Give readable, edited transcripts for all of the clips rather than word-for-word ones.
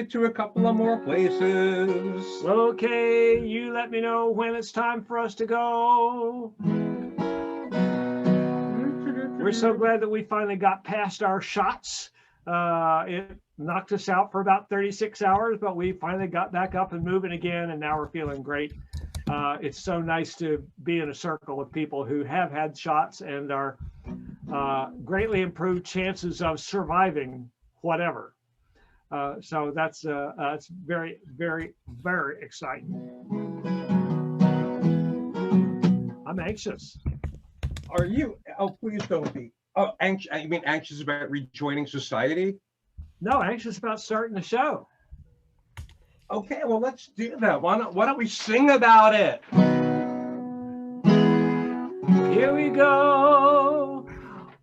to a couple of more places. Okay, you let me know when it's time for us to go. We're so glad that we finally got past our shots. It knocked us out for about 36 hours, but we finally got back up and moving again, and now we're feeling great. It's so nice to be in a circle of people who have had shots and are greatly improved chances of surviving whatever. So that's very, very, very exciting. I'm anxious. Are you? Oh, please don't be. Oh, anxious. You mean anxious about rejoining society? No, anxious about starting the show. Okay, well, let's do that. Why don't we sing about it? Here we go.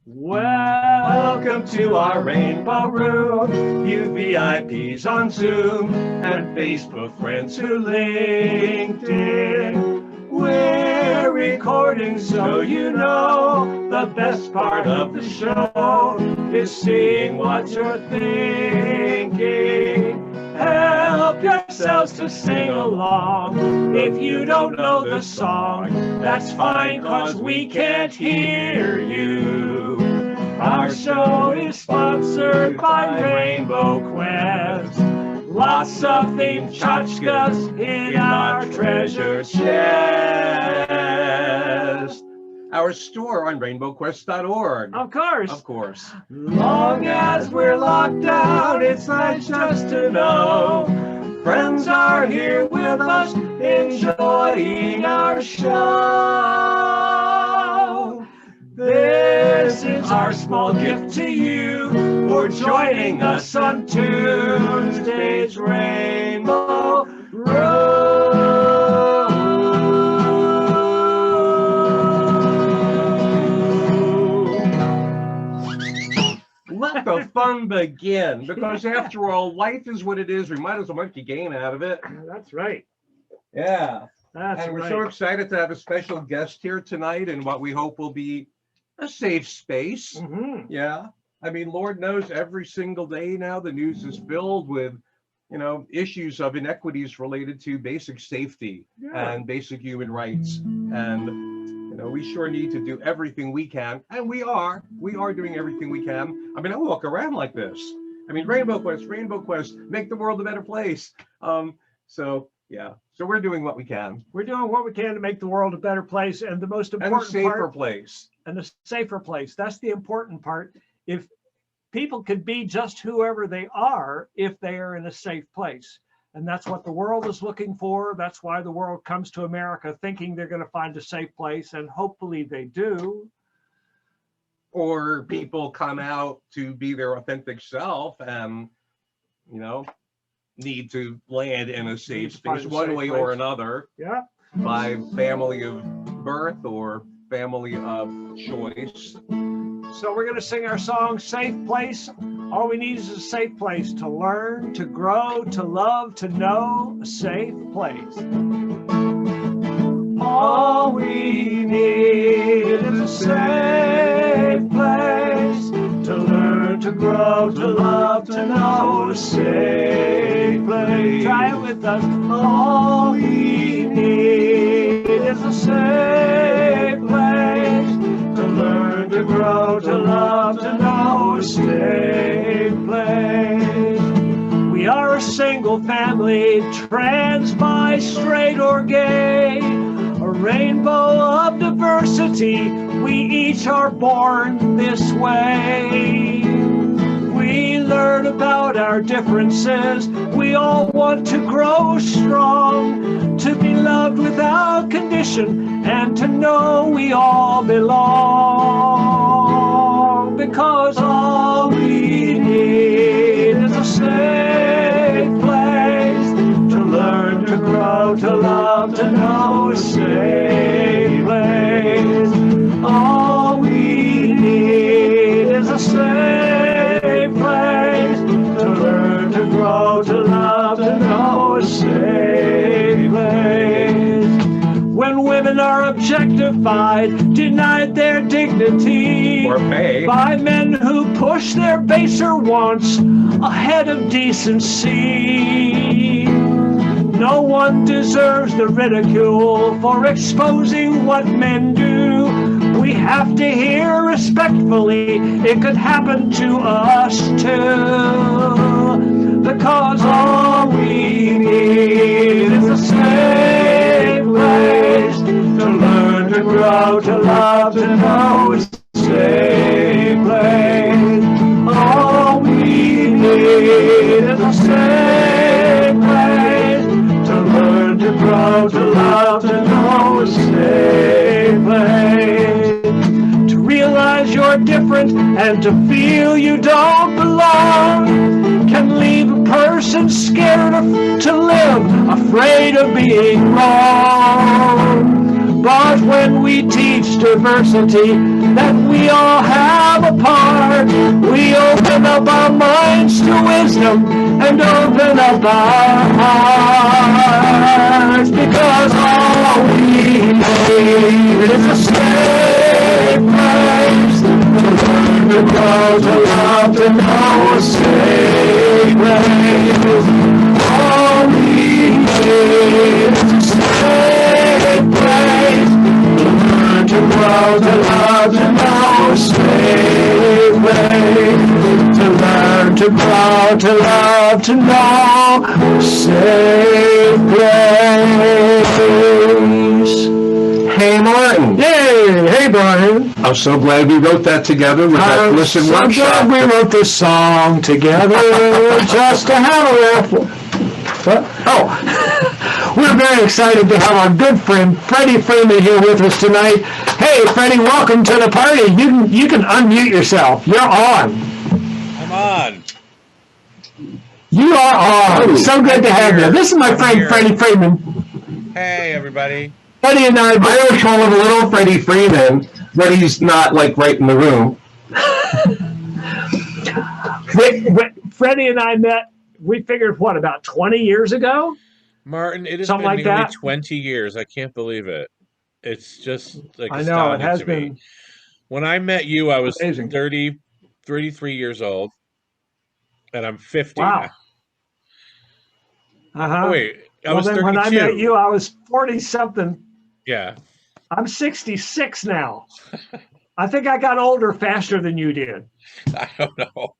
Welcome to our Rainbow Room, you VIPs on Zoom, and Facebook friends who linked in. We're recording so you know the best part of the show is seeing what you're thinking. Help yourselves to sing along. If you don't know the song, that's fine, 'cause we can't hear you. Our show is sponsored by Rainbow Quest. Lots of themed tchotchkes in our treasure chest. Our store on rainbowquest.org. Of course. Of course. Long as we're locked down, it's nice just to know friends are here with us, enjoying our show. This is our small gift to you for joining us on Tuesday's Rainbow Road. Let the fun begin, because after all, life is what it is. We might as well make a game out of it. That's right. Yeah. That's We're right. so excited to have a special guest here tonight in what we hope will be a safe space. Mm-hmm. Yeah. I mean, Lord knows every single day now the news is filled with, issues of inequities related to basic safety and basic human rights. And, we sure need to do everything we can. And we are doing everything we can. I mean, I walk around like this. I mean, Rainbow Quest, make the world a better place. So we're doing what we can. We're doing what we can to make the world a better place, and the most important and a safer part, place. And a safer place. That's the important part. If people could be just whoever they are, if they are in a safe place, and that's what the world is looking for. That's why the world comes to America thinking they're going to find a safe place, and hopefully they do. Or people come out to be their authentic self and, need to land in a safe space one way or another. Yeah. By family of birth or family of choice. So we're going to sing our song, Safe Place. All we need is a safe place to learn, to grow, to love, to know, a safe place. All we need is a safe place to learn, to grow, to love, to know, a safe place. Try it with us. All we need is a safe place to learn, to grow, to love, to know, a safe place. We are a single family, trans, bi, straight, or gay, a rainbow of diversity. We each are born this way. We learn about our differences. We all want to grow strong, to be loved without condition, and to know we all belong. Because all we need is a safe place to learn, to grow, to love, to know, a safe place. All we need is a safe place to learn, to grow, to love, to know, a safe place. When women are objectified, denied their dignity, Or pay. by men who push their baser wants ahead of decency. No one deserves the ridicule for exposing what men do. We have to hear respectfully, it could happen to us too. Because all we need is a safe place to learn, to grow, to love, to know. A safe place. All we need is a safe place to learn, to grow, to love, to know. A safe place to realize you're different and to feel you don't belong can leave a person scared to live, afraid of being wrong. But when we teach diversity, that we all have a part, we open up our minds to wisdom and open up our hearts. Because all we need is a safe place to learn, to grow, to love, to know. A safe place. All we need is a safe place to learn, to grow, to love, to know. A safe place to learn, to grow, to love, to know. A safe place. Hey, Martin. Yay! Hey, Brian. I'm so glad we wrote that together with that listen so workshop. glad we wrote this song together just to have a raffle. Oh, we're very excited to have our good friend Freddy Freeman here with us tonight. Hey, Freddy, welcome to the party. You can unmute yourself. You're on. I'm on. You are on. So good to have you. This is my friend here. Freddy Freeman. Hey, everybody. Freddy and I always call him little Freddy Freeman, but he's not like right in the room. Freddy and I met, we figured, what, about 20 years ago? Martin, it has Something been like nearly that? 20 years. I can't believe it. It's just like I know, it astounding has to me. been When I met you, I was amazing. 33 years old, and I'm 50 Wow. now. Uh-huh. Oh, wait, I Well, was then 32. when I met you, I was 40-something. Yeah. I'm 66 now. I think I got older faster than you did. I don't know.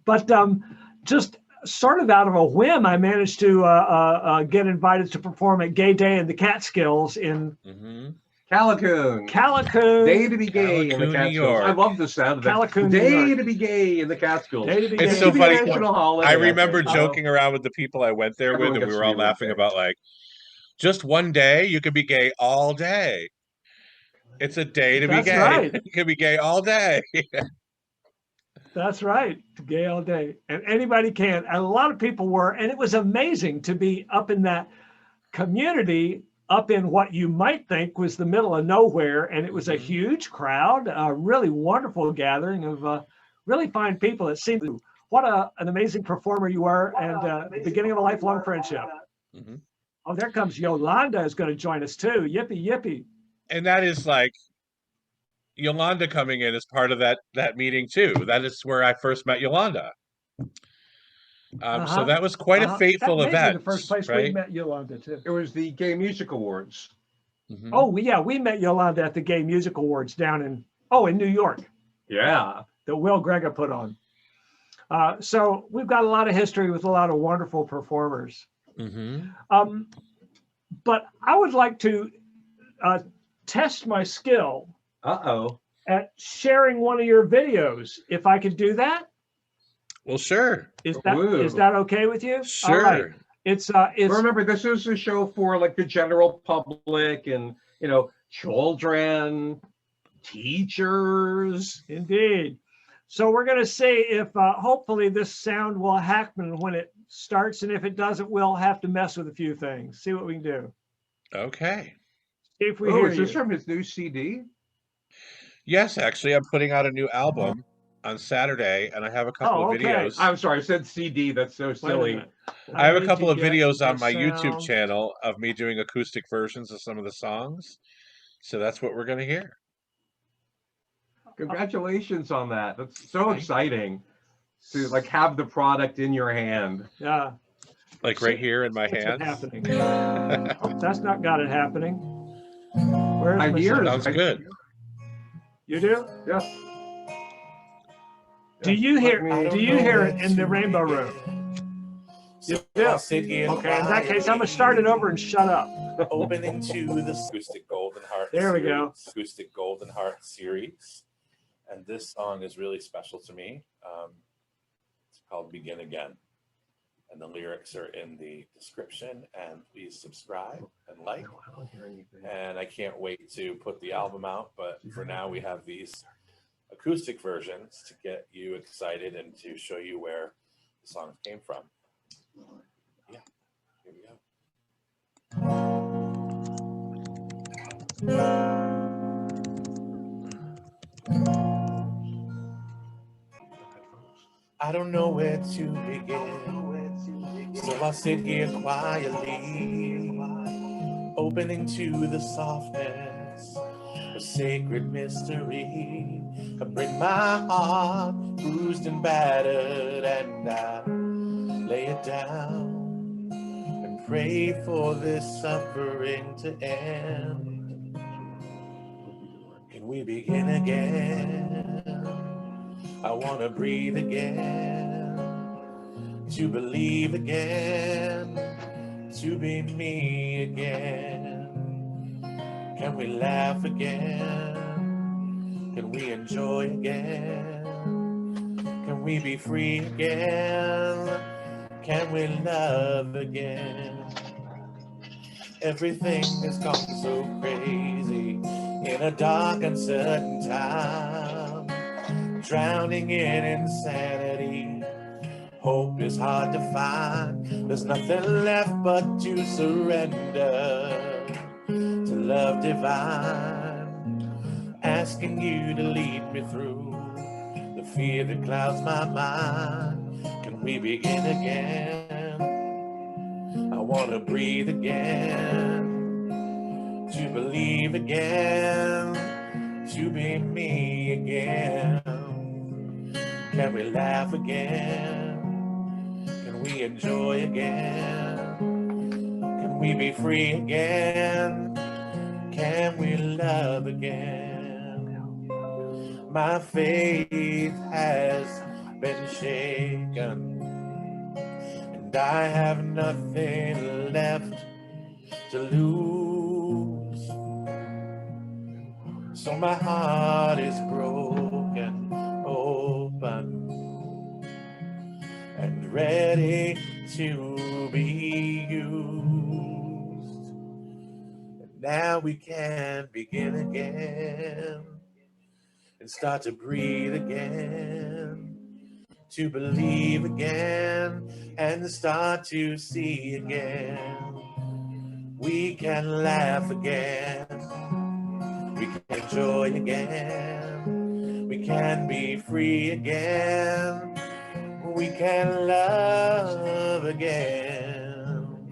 But just sort of out of a whim, I managed to get invited to perform at Gay Day in the Catskills in Callicoon. Day to be gay in the Callicoon, New Catskills. York. I love the sound of that. Callicoon, New Day York. to be gay in the Catskills. Day to be It's gay so in the funny. National holiday, I remember think. joking around with the people I went there Everyone with, and we gets were to all be one laughing day. about, like, just one day, you could be gay all day. It's a day to be That's gay. right. You can be gay all day. That's right. Gay all day. And anybody can. And a lot of people were. And it was amazing to be up in that community, up in what you might think was the middle of nowhere. And it was a huge crowd, a really wonderful gathering of really fine people. It seemed what an amazing performer you are, and the beginning of a lifelong friendship. Oh, there comes Yolanda is going to join us too. Yippee, yippee. And that is like Yolanda coming in as part of that meeting too. That is where I first met Yolanda. So that was quite a fateful that may event. be the first place right? we met Yolanda too. It was the Gay Music Awards. Oh yeah, we met Yolanda at the Gay Music Awards down in New York. Yeah. That Will Grega put on. So we've got a lot of history with a lot of wonderful performers. But I would like to test my skill at sharing one of your videos, if I could do that. Well, sure. Is that okay with you? Sure. All right. It's remember, this is a show for like the general public and children, teachers. Indeed. So we're going to see if hopefully this sound will happen when it starts, and if it doesn't, we'll have to mess with a few things. See what we can do. Okay. See if we hear is you. this from his new CD? Yes, actually, I'm putting out a new album on Saturday, and I have a couple Oh, of okay. videos. I'm sorry, I said CD. That's so Wait a silly. minute. I have a need couple to of get videos on the my YouTube sound. channel of me doing acoustic versions of some of the songs. So that's what we're going to hear. Congratulations on that. That's so Thank exciting to like have the product in your hand. Yeah. Like right here in my What's hands. happening? Oh, that's not got it happening. Where's my Ideas. sound? Sounds good. You do? Yeah. Do you hear? Let Do me- you hear it in the Rainbow Room? You do. Okay. In that case, I'm gonna start it over and shut up. Opening to the Acoustic Golden Heart. There we go. Acoustic Golden Heart series, and this song is really special to me. It's called "Begin Again," and the lyrics are in the description. And please subscribe and like. I don't hear anything. And I can't wait to put the album out. But for now, we have these acoustic versions to get you excited and to show you where the songs came from. Yeah, here we go. I don't know where to begin, so I sit here quietly, opening to the softness of sacred mystery. I bring my heart bruised and battered, and I lay it down and pray for this suffering to end. Can we begin again? I want to breathe again, to believe again, to be me again. Can we laugh again? Can we enjoy again? Can we be free again? Can we love again? Everything has gone so crazy in a dark, uncertain time, drowning in insanity. Hope is hard to find. There's nothing left but to surrender to love divine, asking you to lead me through the fear that clouds my mind. Can we begin again? I want to breathe again, to believe again, to be me again. Can we laugh again? Can we enjoy again? Can we be free again? Can we love again? My faith has been shaken, and I have nothing left to lose. So my heart is broken open and ready to be used. And now we can begin again and start to breathe again, to believe again, and start to see again. We can laugh again, we can enjoy again, we can be free again, we can love again.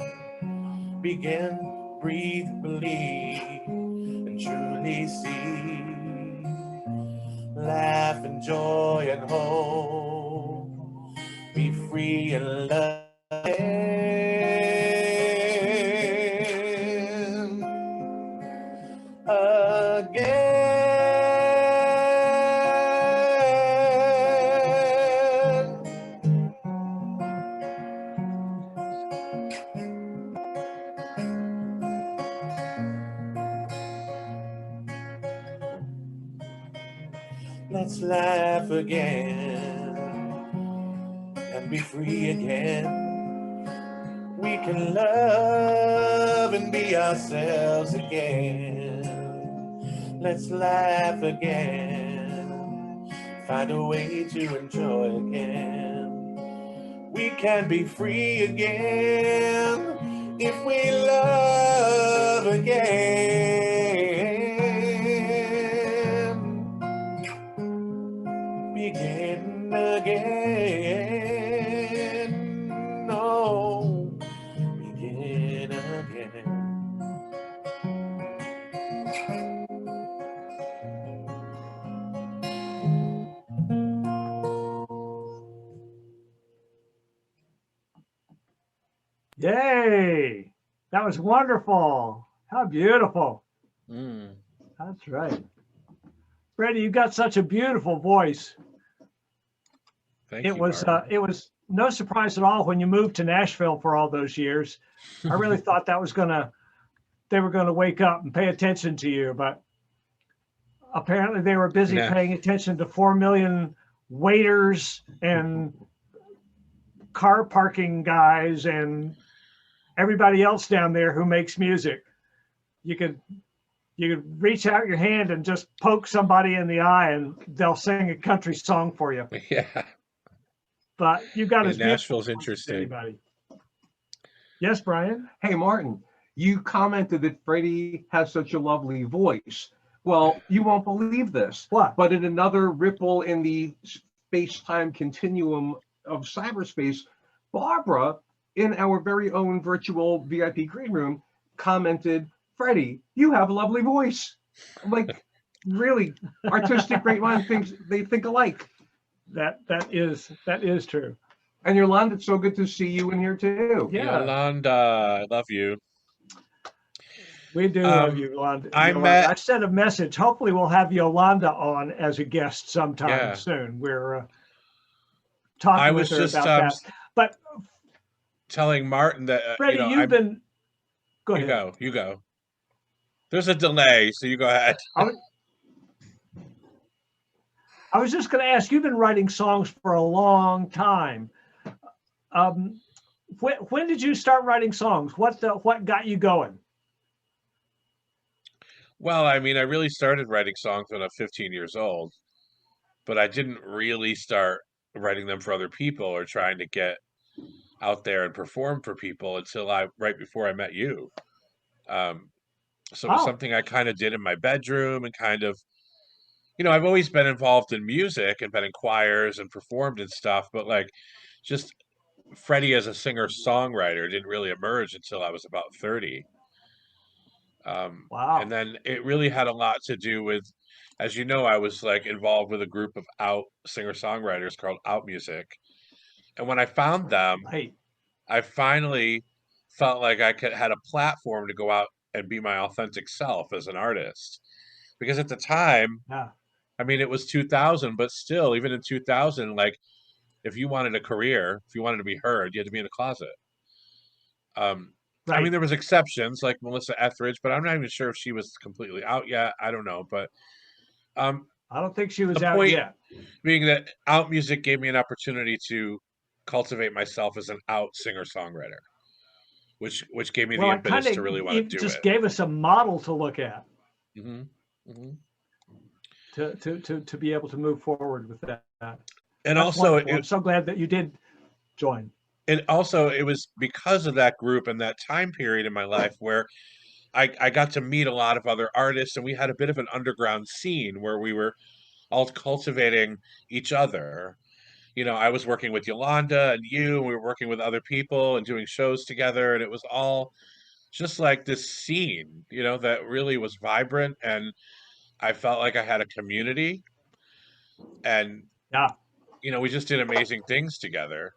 Begin, breathe, believe, and truly see. Laugh, enjoy, and hope. Be free and love Let's laugh again and be free again. We can love and be ourselves again. Let's laugh again, find a way to enjoy again. We can be free again if we love again. Begin. Yay! That was wonderful. How beautiful. Mm, That's right. Freddie, you got such a beautiful voice. thank It you, was Martin. it was no surprise at all when you moved to Nashville for all those years. I really thought that was they were gonna wake up and pay attention to you, but apparently they were busy No. paying attention to 4 million waiters and car parking guys and everybody else down there who makes music. You could reach out your hand and just poke somebody in the eye and they'll sing a country song for you. Yeah. But you got Yeah, as beautiful Nashville's voice as interesting. anybody. Yes, Brian. Hey, Martin, you commented that Freddie has such a lovely voice. Well, you won't believe this, What? but in another ripple in the space-time continuum of cyberspace, Barbara, in our very own virtual VIP green room, commented, Freddie, you have a lovely voice. Like, really, artistic great mind thinks they think alike. That is true. And Yolanda, it's so good to see you in here too. Yeah. Yolanda, I love you. We do love you, Yolanda. I sent a message. Hopefully we'll have Yolanda on as a guest sometime soon. We're talking with her about that. But telling Martin that Freddie, you've been. Go ahead. You go. There's a delay, so you go ahead. I was just going to ask. You've been writing songs for a long time. When did you start writing songs? What got you going? Well, I mean, I really started writing songs when I was 15 years old, but I didn't really start writing them for other people or trying to get out there and perform for people until right before I met you. So it was something I kind of did in my bedroom and kind of, I've always been involved in music and been in choirs and performed and stuff, but like just Freddie as a singer-songwriter didn't really emerge until I was about 30. Wow. And then it really had a lot to do with, as you know, I was like involved with a group of out singer-songwriters called Out Music. And when I found them, I finally felt like had a platform to go out and be my authentic self as an artist. Because at the time, I mean, it was 2000, but still, even in 2000, like if you wanted a career, if you wanted to be heard, you had to be in a closet. I mean, there was exceptions like Melissa Etheridge, but I'm not even sure if she was completely out yet. I don't know, but I don't think she was out yet. Being that Out Music gave me an opportunity to cultivate myself as an out singer-songwriter, which gave me the impetus to really want to do it. Just gave us a model to look at. To be able to move forward with that. And also, I'm so glad that you did join. And also, it was because of that group and that time period in my life where I got to meet a lot of other artists, and we had a bit of an underground scene where we were all cultivating each other. I was working with Yolanda and you, and we were working with other people and doing shows together, and it was all just like this scene, that really was vibrant, and I felt like I had a community, and we just did amazing things together.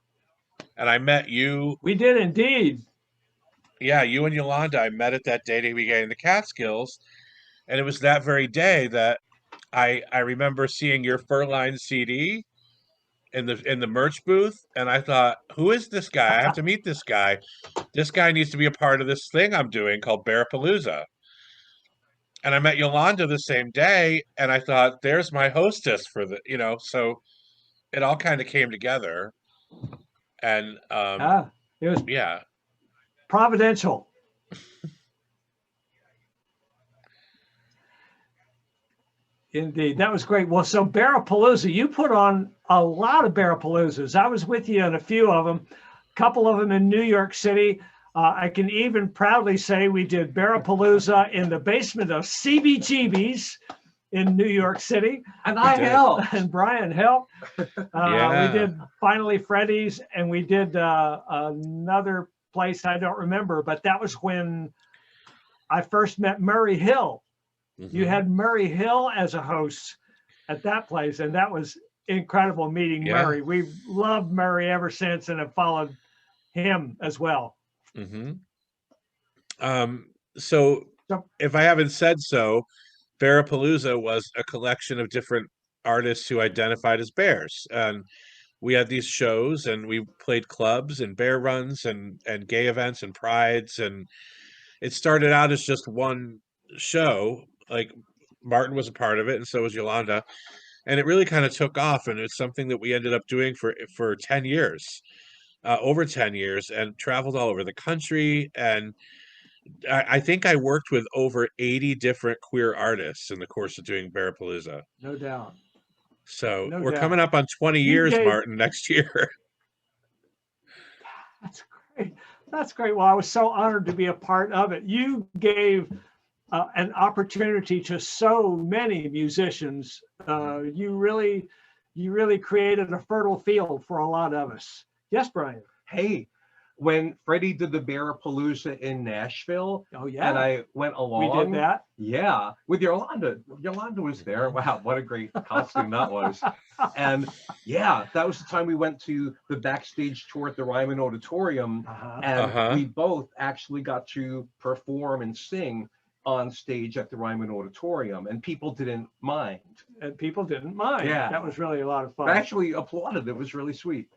And I met you. We did indeed. Yeah, you and Yolanda, I met at that dating weekend in the Catskills. And it was that very day that I remember seeing your Furline CD in the merch booth. And I thought, who is this guy? I have to meet this guy. This guy needs to be a part of this thing I'm doing called Bearapalooza. And I met Yolanda the same day. And I thought, there's my hostess for the, so it all kind of came together. And it was providential. Indeed, that was great. Well, so Bearapalooza, you put on a lot of Bearapaloozas. I was with you in a few of them, a couple of them in New York City. I can even proudly say we did Bearapalooza in the basement of CBGB's in New York City. And I helped. And Brian helped. We did Finally Freddy's, and we did another place I don't remember, but that was when I first met Murray Hill. You had Murray Hill as a host at that place, and that was incredible meeting Murray. We've loved Murray ever since and have followed him as well Mm-hmm. So So, if I haven't said so, Bearapalooza was a collection of different artists who identified as bears. And we had these shows and we played clubs and bear runs and gay events and prides. And it started out as just one show. Like Martin was a part of it, and so was Yolanda. And it really kind of took off. And it's something that we ended up doing for 10 years, over 10 years, and traveled all over the country. And I think I worked with over 80 different queer artists in the course of doing Bearapalooza. no doubt. So No we're coming doubt. up on 20 You years, gave, Martin, next year. that's great. That's great. Well, I was so honored to be a part of it. You gave an opportunity to so many musicians. You really created a fertile field for a lot of us. Yes, Brian. Hey, when Freddie did the Bearapalooza in Nashville, Oh yeah, and I went we along. did that. Yeah, with Yolanda. Yolanda was there. Wow, what a great costume that was. And yeah, that was the time we went to the backstage tour at the Ryman Auditorium, and we both actually got to perform and sing on stage at the Ryman Auditorium, and people didn't mind. And people didn't mind. Yeah. That was really a lot of fun. I actually applauded. It was really sweet.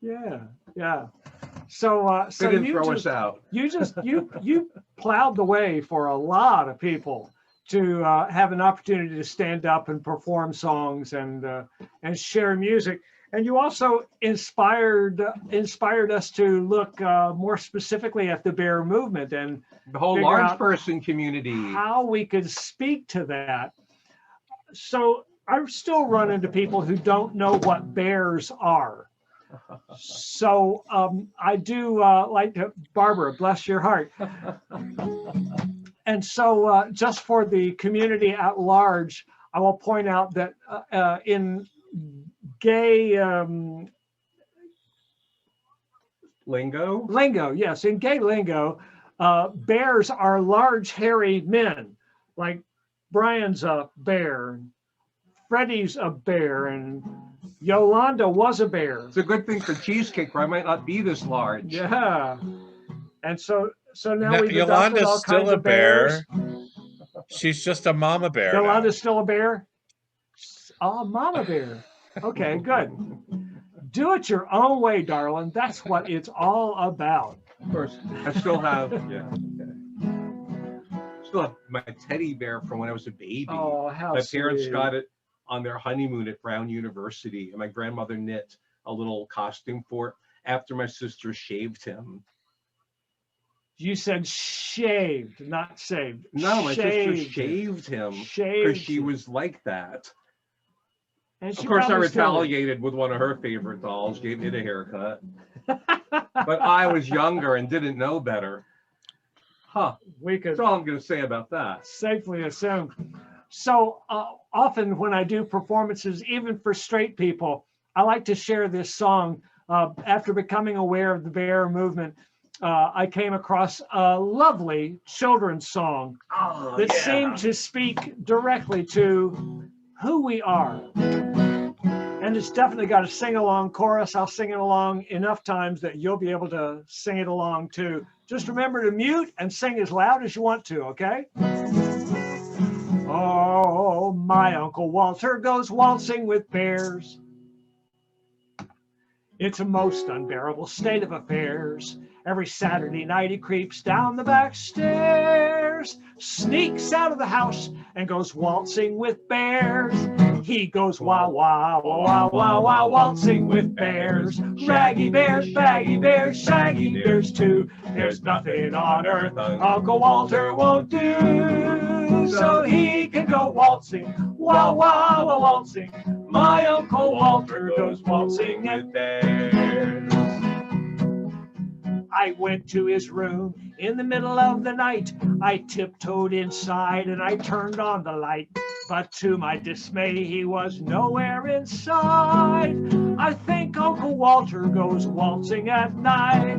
Yeah, yeah. So, They didn't throw us out. you plowed the way for a lot of people to have an opportunity to stand up and perform songs and share music. And you also inspired us to look more specifically at the bear movement and The whole figure large out person community. how we could speak to that. So I still run into people who don't know what bears are. So I do like to, Barbara, bless your heart. And so just for the community at large, I will point out that in gay lingo, yes, in gay lingo, bears are large, hairy men. Like Brian's a bear, Freddy's a bear, and Yolanda was a bear. It's a good thing for cheesecake, where I might not be this large. Yeah. And so now we've adopted Yolanda's all still kinds a of bears. bear. She's just a mama bear. Yolanda's still a bear? Oh, mama bear. Okay, good. Do it your own way, darling. That's what it's all about. Of course, I still have, still have my teddy bear from when I was a baby. Oh, how My parents sweet. got it on their honeymoon at Brown University, and my grandmother knit a little costume for it after my sister shaved him. You said shaved, not saved. No, my sister Shaved. shaved him because Shaved. she was like that. And Of she course, I probably still is. retaliated with one of her favorite dolls, gave it a haircut. But I was younger and didn't know better. Huh. We could That's all I'm going to say about that. safely assume. So often when I do performances, even for straight people, I like to share this song. After becoming aware of the bear movement, I came across a lovely children's song that seemed to speak directly to who we are. And it's definitely got a sing-along chorus. I'll sing it along enough times that you'll be able to sing it along too. Just remember to mute and sing as loud as you want to, okay? Oh, my Uncle Walter goes waltzing with bears. It's a most unbearable state of affairs. Every Saturday night he creeps down the back stairs, sneaks out of the house and goes waltzing with bears. He goes wah, wah, wah, wah, wah, waltzing with bears. Shaggy bears, baggy bears, shaggy bears too. There's nothing on earth Uncle Walter won't do. So he can go waltzing, wah, wah, wah, waltzing. My Uncle Walter goes waltzing with bears. I went to his room in the middle of the night. I tiptoed inside and I turned on the light. But to my dismay, he was nowhere inside. I think Uncle Walter goes waltzing at night.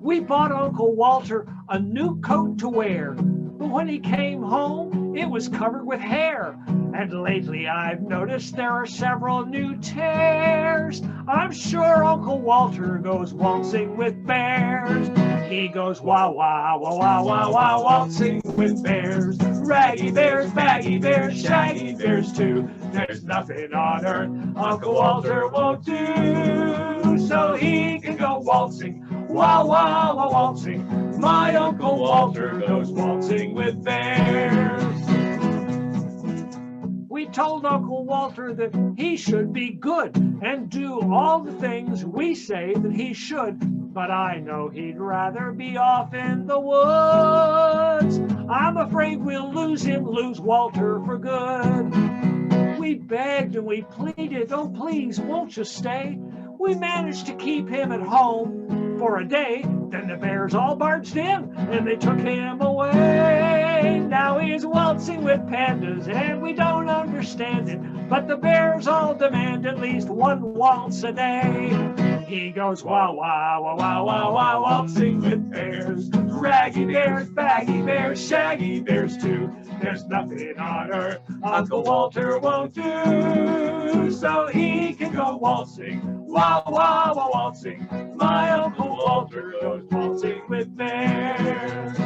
We bought Uncle Walter a new coat to wear. But when he came home, it was covered with hair. And lately I've noticed there are several new tears. I'm sure Uncle Walter goes waltzing with bears. He goes wah wah wah wah wah wah waltzing with bears. Raggy bears, baggy bears, shaggy bears too. There's nothing on earth Uncle Walter won't do. So he can go waltzing, wah wah wah waltzing. My Uncle Walter goes waltzing with bears. We told Uncle Walter that he should be good and do all the things we say that he should, but I know he'd rather be off in the woods. I'm afraid we'll lose Walter for good. We begged and we pleaded, oh please, won't you stay? We managed to keep him at home for a day. Then the bears all barged in and they took him away. Now he's waltzing with pandas and we don't understand it, but the bears all demand at least one waltz a day. He goes wah wah wah wah wah wah waltzing with bears. Raggy bears, baggy bears, shaggy bears too. There's nothing on earth Uncle Walter won't do. So he can go waltzing, wah wah wah waltzing. My Uncle Walter goes waltzing with bears.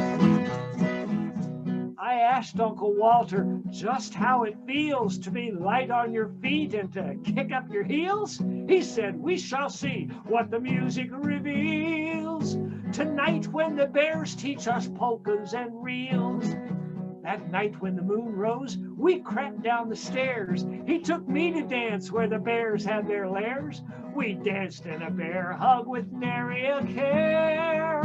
I asked Uncle Walter just how it feels to be light on your feet and to kick up your heels. He said, we shall see what the music reveals. Tonight when the bears teach us polkas and reels. That night when the moon rose, we crept down the stairs. He took me to dance where the bears had their lairs. We danced in a bear hug with nary a care.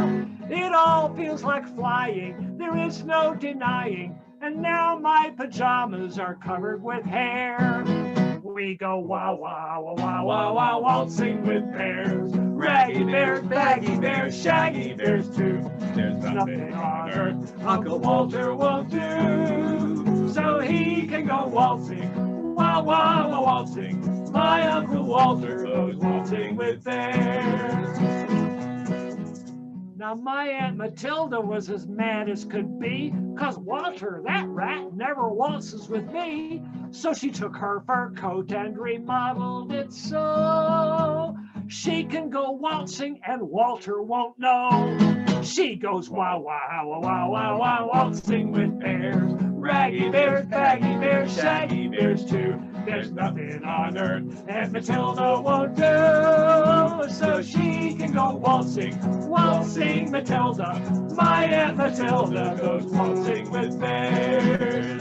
It all feels like flying, there is no denying. And now my pajamas are covered with hair. We go wah wah wah wah wah wah waltzing with bears. Raggy bears, baggy bears, shaggy bears too. There's nothing on earth Uncle Walter won't do. So he can go waltzing, wah wah wah waltzing. My Uncle Walter goes waltzing with bears. Now my Aunt Matilda was as mad as could be, 'cause Walter, that rat, never waltzes with me. So she took her fur coat and remodeled it so she can go waltzing and Walter won't know. She goes wah wah wah wah wah wah waltzing with bears. Raggy bears, baggy bears, shaggy bears too. There's nothing on earth Aunt Matilda won't do. So she can go waltzing, waltzing Matilda. My Aunt Matilda goes waltzing with bears.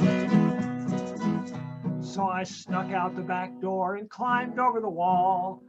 So I snuck out the back door and climbed over the wall.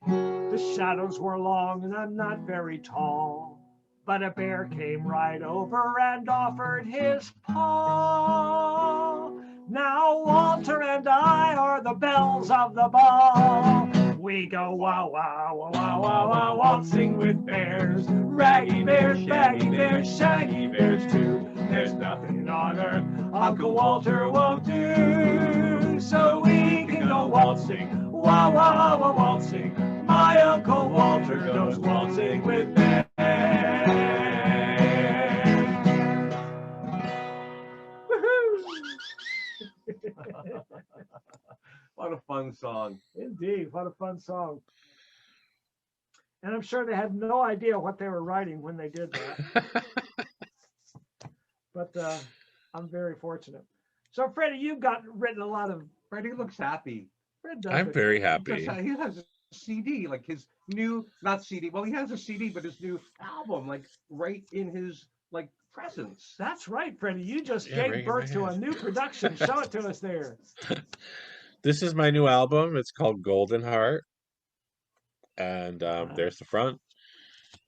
The shadows were long and I'm not very tall. But a bear came right over and offered his paw. Now Walter and I are the belles of the ball. We go wah wah wah wah wah wah waltzing with bears. Raggy bears, baggy bears, shaggy bears too. There's nothing on earth Uncle Walter won't do. So we can go waltzing, wah wah wah waltzing. My Uncle Walter goes waltzing with bears. What a fun song. Indeed, what a fun song. And I'm sure they had no idea what they were writing when they did that. But I'm very fortunate. So, Freddie, you've written a lot of. Freddie looks happy. Fred does I'm it. very happy. He has a CD, like his new, not CD, well, he has a CD, but his new album, like right in his like presence. That's right, Freddie. You just Yeah, right gave in birth my to a hand. new production. Show it to us there. This is my new album. It's called Golden Heart. And there's the front,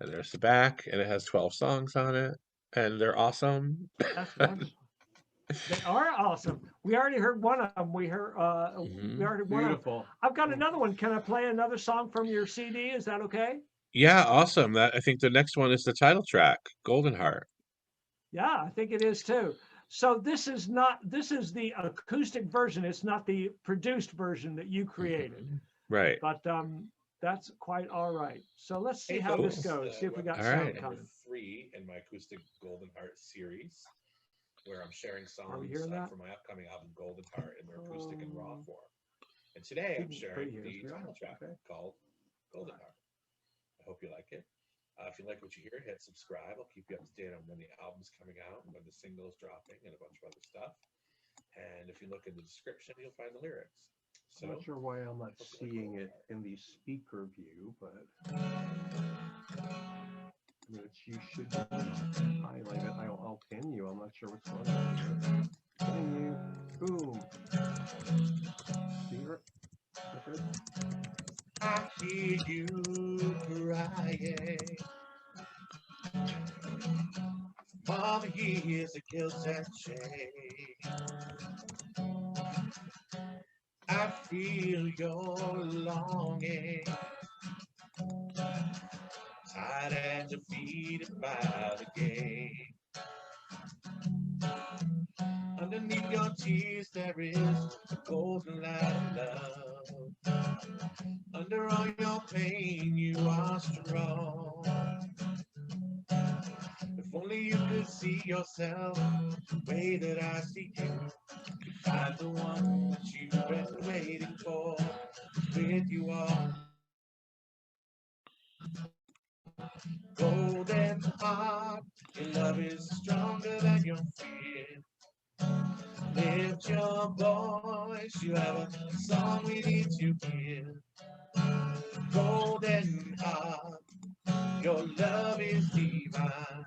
and there's the back, and it has 12 songs on it, and they're awesome. That's wonderful. They are awesome. We already heard one of them. We heard we already heard one of them. Beautiful. I've got another one. Can I play another song from your CD? Is that okay? Yeah, awesome. That I think the next one is the title track, Golden Heart. Yeah, I think it is too. So this is the acoustic version. It's not the produced version that you created. Right. But that's quite all right. So let's see how this goes. See if we got All sound right. coming. 3 in my acoustic Golden Heart series. where I'm sharing Are we songs hearing that? from my upcoming album Golden Heart in their acoustic and raw Oh. form. And today I'm Didn't sharing Freddie hear us? the We are. title track Okay. called Golden Heart. I hope you like it. If you like what you hear, hit subscribe. I'll keep you up to date on when the album's coming out, when the single's dropping, and a bunch of other stuff. And if you look in the description, you'll find the lyrics. So, I'm not sure why I'm not hope you like seeing Golden it Heart. in the speaker view, but you should highlight it. I'll pin you. I'm not sure what's going on here. Pin you. Boom. Hear it? Is that good? I hear you crying. Mama hears the guilt and shame. I feel your longing, tired and defeated by the game. Underneath your tears there is a golden light of love. Under all your pain you are strong. If only you could see yourself the way that I see you, you'd find the one that you've been waiting for. With you all golden heart, your love is stronger than your fear. Lift your voice, you have a song we need to hear. Golden heart, your love is divine.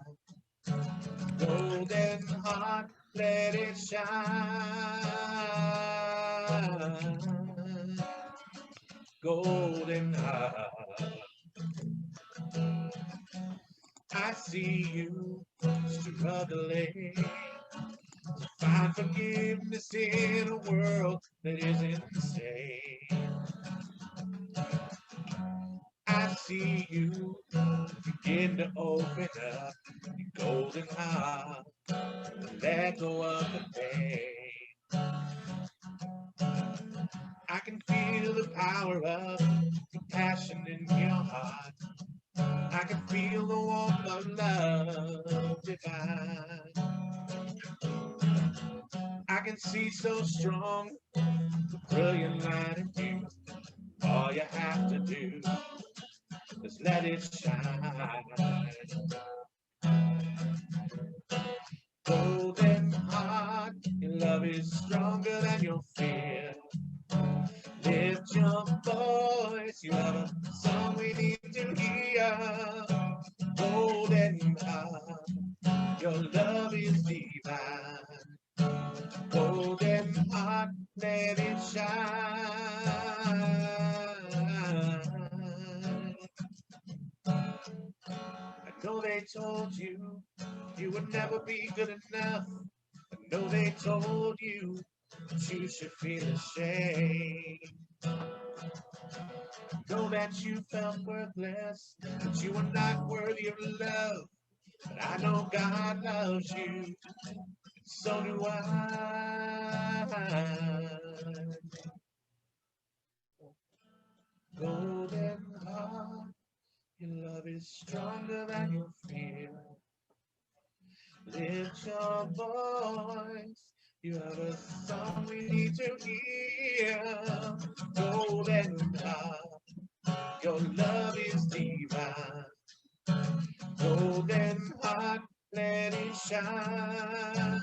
Golden heart, let it shine. Golden heart, I see you struggling to find forgiveness in a world that is insane. I see you begin to open up your golden heart and let go of the pain. I can feel the power of compassion in your heart. I can feel the warmth of love divine. I can see so strong the brilliant light in you. All you have to do is let it shine. Golden heart, your love is stronger than your fear. Lift your voice, you have a song we need to hear. Golden heart, your love is divine. Golden heart, let it shine. I know they told you you would never be good enough. I know they told you that you should feel ashamed. Know that you felt worthless, that you are not worthy of love. But I know God loves you, so do I. Golden heart, your love is stronger than your fear. Lift your voice, you have a song we need to hear. Golden heart, your love is divine. Golden heart, let it shine.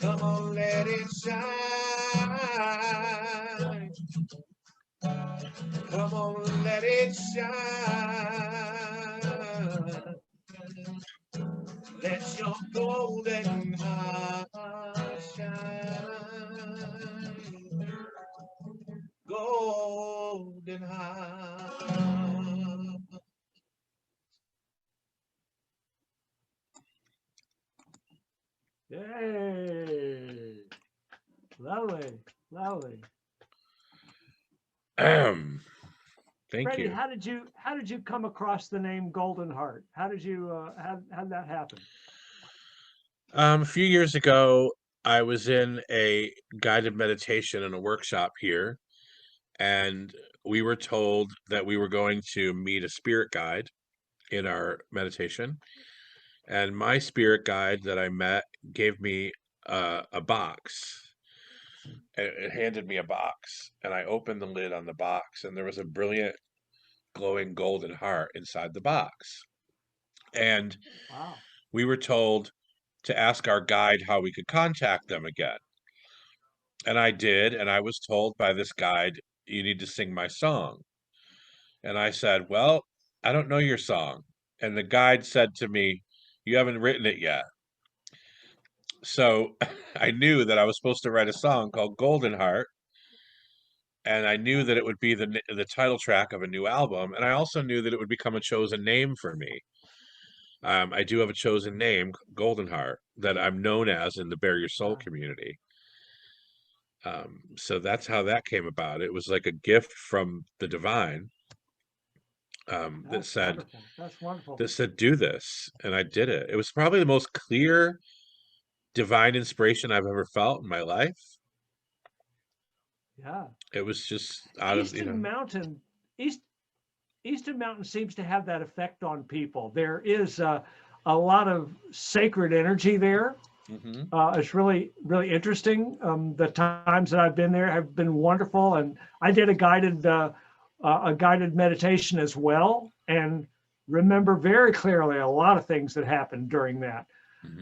Come on, let it shine. Come on, let it shine. Let your golden heart shine. Golden heart. Yay! Lovely, lovely. Thank Freddie, you. how did you come across the name Golden Heart? How did you how did that happen? A few years ago, I was in a guided meditation in a workshop here, and we were told that we were going to meet a spirit guide in our meditation. And my spirit guide that I met gave me a box. It handed me a box, and I opened the lid on the box, and there was a brilliant, glowing golden heart inside the box. And Wow. we were told to ask our guide how we could contact them again. And I did, and I was told by this guide, you need to sing my song. And I said, well, I don't know your song. And the guide said to me, you haven't written it yet. So I knew that I was supposed to write a song called Golden Heart, and I knew that it would be the title track of a new album, and I also knew that it would become a chosen name for me. I do have a chosen name, Golden Heart, that I'm known as in the Bare Your Soul community. So that's how that came about. It was like a gift from the divine that said, wonderful. That's wonderful. do this, and I did it. It was probably the most clear divine inspiration I've ever felt in my life. Yeah. It was just out of, Eastern Mountain seems to have that effect on people. There is a lot of sacred energy there. It's really, really interesting. The times that I've been there have been wonderful, and I did a guided meditation as well, and remember very clearly a lot of things that happened during that.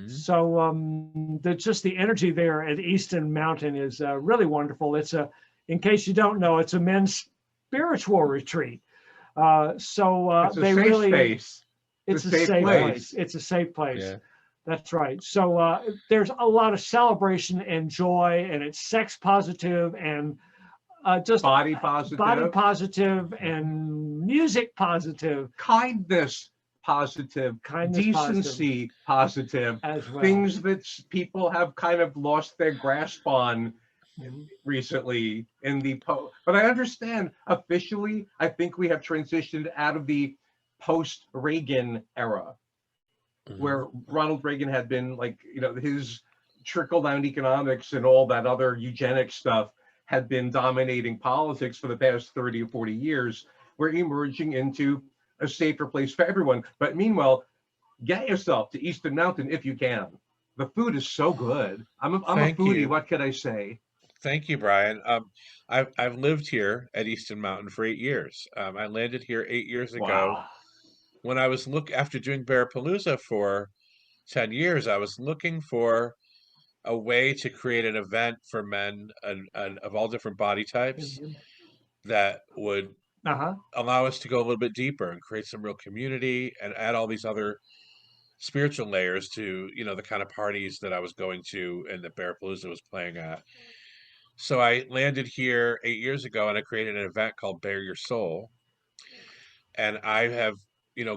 So just the energy there at Eastern Mountain is really wonderful. It's in case you don't know, it's a men's spiritual retreat. It's a safe space. It's a safe place. It's a safe place. Yeah. That's right. So there's a lot of celebration and joy, and it's sex positive and just body positive and music positive, kindness positive, decency positive, as well. Things that people have kind of lost their grasp on recently in the but I understand officially, I think we have transitioned out of the post-Reagan era, where Ronald Reagan had been like, his trickle-down economics and all that other eugenics stuff had been dominating politics for the past 30 or 40 years. We're emerging into a safer place for everyone. But meanwhile, get yourself to Eastern Mountain if you can. The food is so good. I'm a foodie. What can I say? Thank you, Brian. I've lived here at Eastern Mountain for 8 years. I landed here 8 years ago. Wow. When I was after doing Bearpalooza for 10 years, I was looking for a way to create an event for men and of all different body types that would allow us to go a little bit deeper and create some real community and add all these other spiritual layers to, the kind of parties that I was going to and that Bearpalooza was playing at. So I landed here 8 years ago, and I created an event called Bare Your Soul. And I have,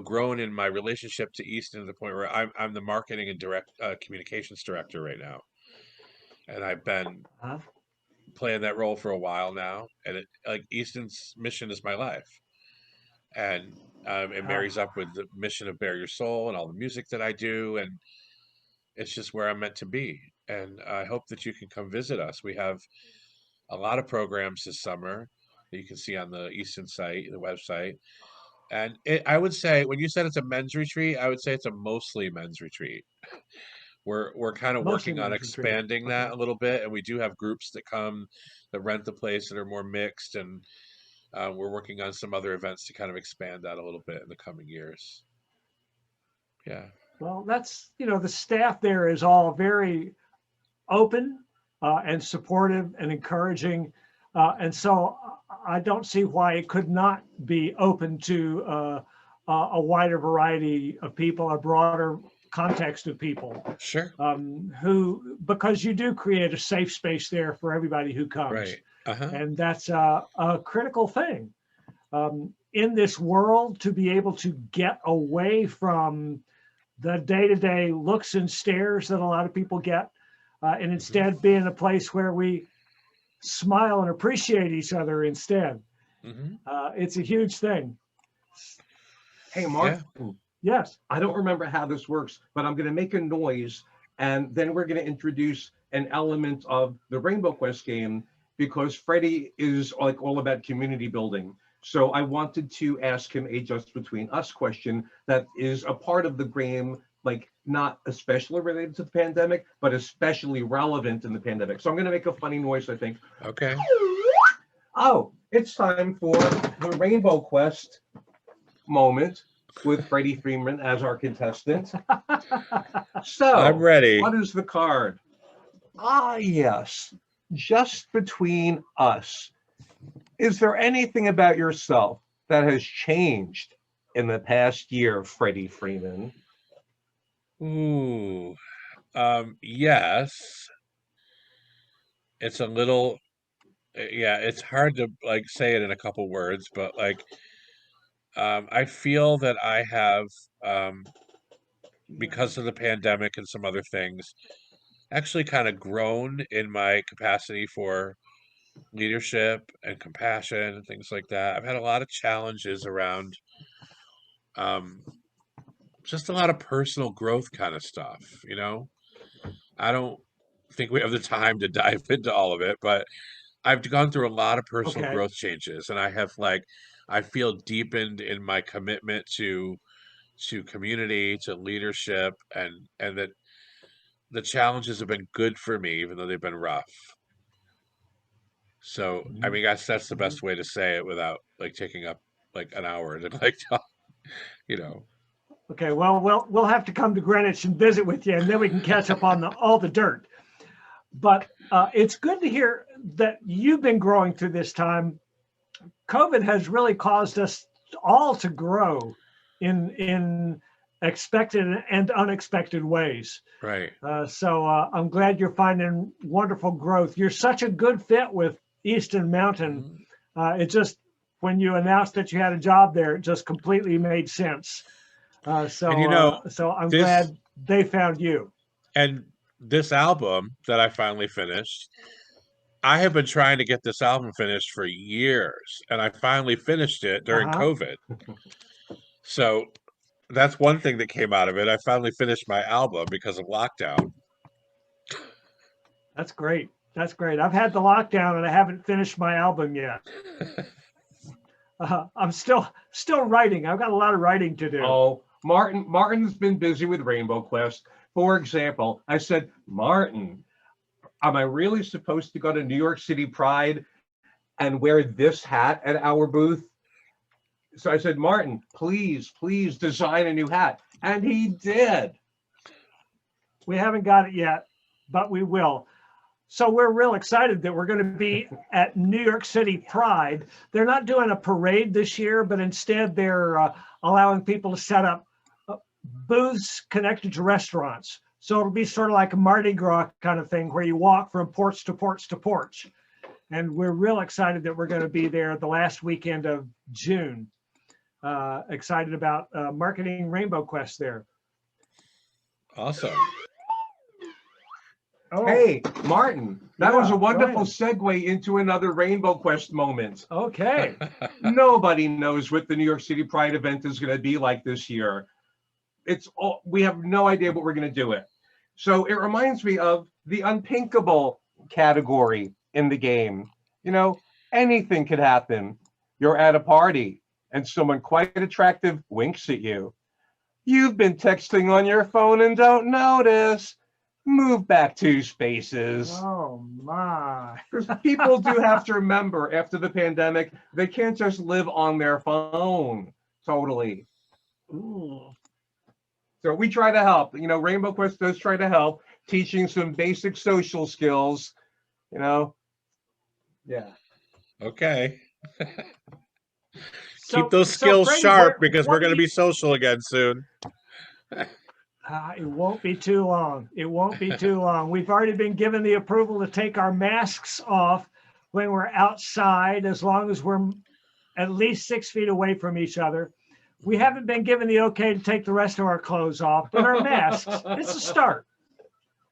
grown in my relationship to Easton to the point where I'm the marketing and direct communications director right now. And I've been playing that role for a while now. And Easton's mission is my life. And it marries up with the mission of Bare Your Soul and all the music that I do. And it's just where I'm meant to be. And I hope that you can come visit us. We have a lot of programs this summer that you can see on the Easton site, the website. And I would say, when you said it's a men's retreat, I would say it's a mostly men's retreat. We're kind of working on expanding that a little bit, and we do have groups that come that rent the place that are more mixed, and we're working on some other events to kind of expand that a little bit in the coming years. Yeah. Well, that's, the staff there is all very open and supportive and encouraging. And so I don't see why it could not be open to a wider variety of people, a broader context of people. Sure. Because you do create a safe space there for everybody who comes. Right. And that's a critical thing. In this world, to be able to get away from the day-to-day looks and stares that a lot of people get, and instead be in a place where we smile and appreciate each other instead. It's a huge thing. Hey, Mark. Yeah. Yes. I don't remember how this works, but I'm going to make a noise, and then we're going to introduce an element of the Rainbow Quest game, because Freddy is like all about community building. So I wanted to ask him a just between us question that is a part of the game like not especially related to the pandemic, but especially relevant in the pandemic. So I'm going to make a funny noise, I think. Okay. Oh, it's time for the Rainbow Quest moment with Freddy Freeman as our contestant. So, I'm ready. what is the card? Ah, yes. Just between us. Is there anything about yourself that has changed in the past year, Freddy Freeman? Ooh. Yes. It's a little, yeah, it's hard to like say it in a couple words, but like, I feel that I have, because of the pandemic and some other things, actually kind of grown in my capacity for leadership and compassion and things like that. I've had a lot of challenges around, um, just a lot of personal growth kind of stuff, you know? I don't think we have the time to dive into all of it, but I've gone through a lot of personal Okay. growth changes, and I have like I feel deepened in my commitment to community, to leadership, and that the challenges have been good for me, even though they've been rough. So, I mean, I guess that's the best way to say it without like taking up like an hour to like talk, you know. Okay, well, we'll have to come to Greenwich and visit with you, and then we can catch up on all the dirt. But it's good to hear that you've been growing through this time. COVID has really caused us all to grow in expected and unexpected ways. Right. So I'm glad you're finding wonderful growth. You're such a good fit with Easton Mountain. Mhm. It just, when you announced that you had a job there, it just completely made sense. And you know, So I'm this glad they found you. and this album that I finally finished, I have been trying to get this album finished for years, and I finally finished it during Uh-huh. COVID. So that's one thing that came out of it. I finally finished my album because of lockdown. That's great. That's great. I've had the lockdown and I haven't finished my album yet. I'm still writing. I've got a lot of writing to do. Oh, Martin's been busy with Rainbow Quest. For example, I said, Martin, am I really supposed to go to New York City Pride and wear this hat at our booth? So I said, Martin, please design a new hat. And he did. We haven't got it yet, but we will. So we're real excited that we're going to be at New York City Pride. They're not doing a parade this year, but instead they're allowing people to set up booths connected to restaurants. So it'll be sort of like a Mardi Gras kind of thing where you walk from porch to porch to porch. And we're real excited that we're going to be there the last weekend of June. Excited about marketing Rainbow Quest there. Awesome. Oh, Hey, Martin, that was a Yeah, wonderful Ryan. segue into another Rainbow Quest moment. okay. Nobody knows what the New York City Pride event is going to be like this year. We have no idea what we're going to do it. So it reminds me of the unpinkable category in the game. You know, anything could happen. You're at a party and someone quite attractive winks at you. You've been texting on your phone and don't notice. Move back 2 spaces. Oh my. Because people do have to remember after the pandemic, they can't just live on their phone totally. Ooh. So we try to help. You know, Rainbow Quest does try to help, teaching some basic social skills, you know. Yeah. Okay. So, Keep those so skills Freddie, sharp because what we're going to do be social again soon. it won't be too long. It won't be too long. We've already been given the approval to take our masks off when we're outside, as long as we're at least 6 feet away from each other. We haven't been given the okay to take the rest of our clothes off, but our masks, it's a start,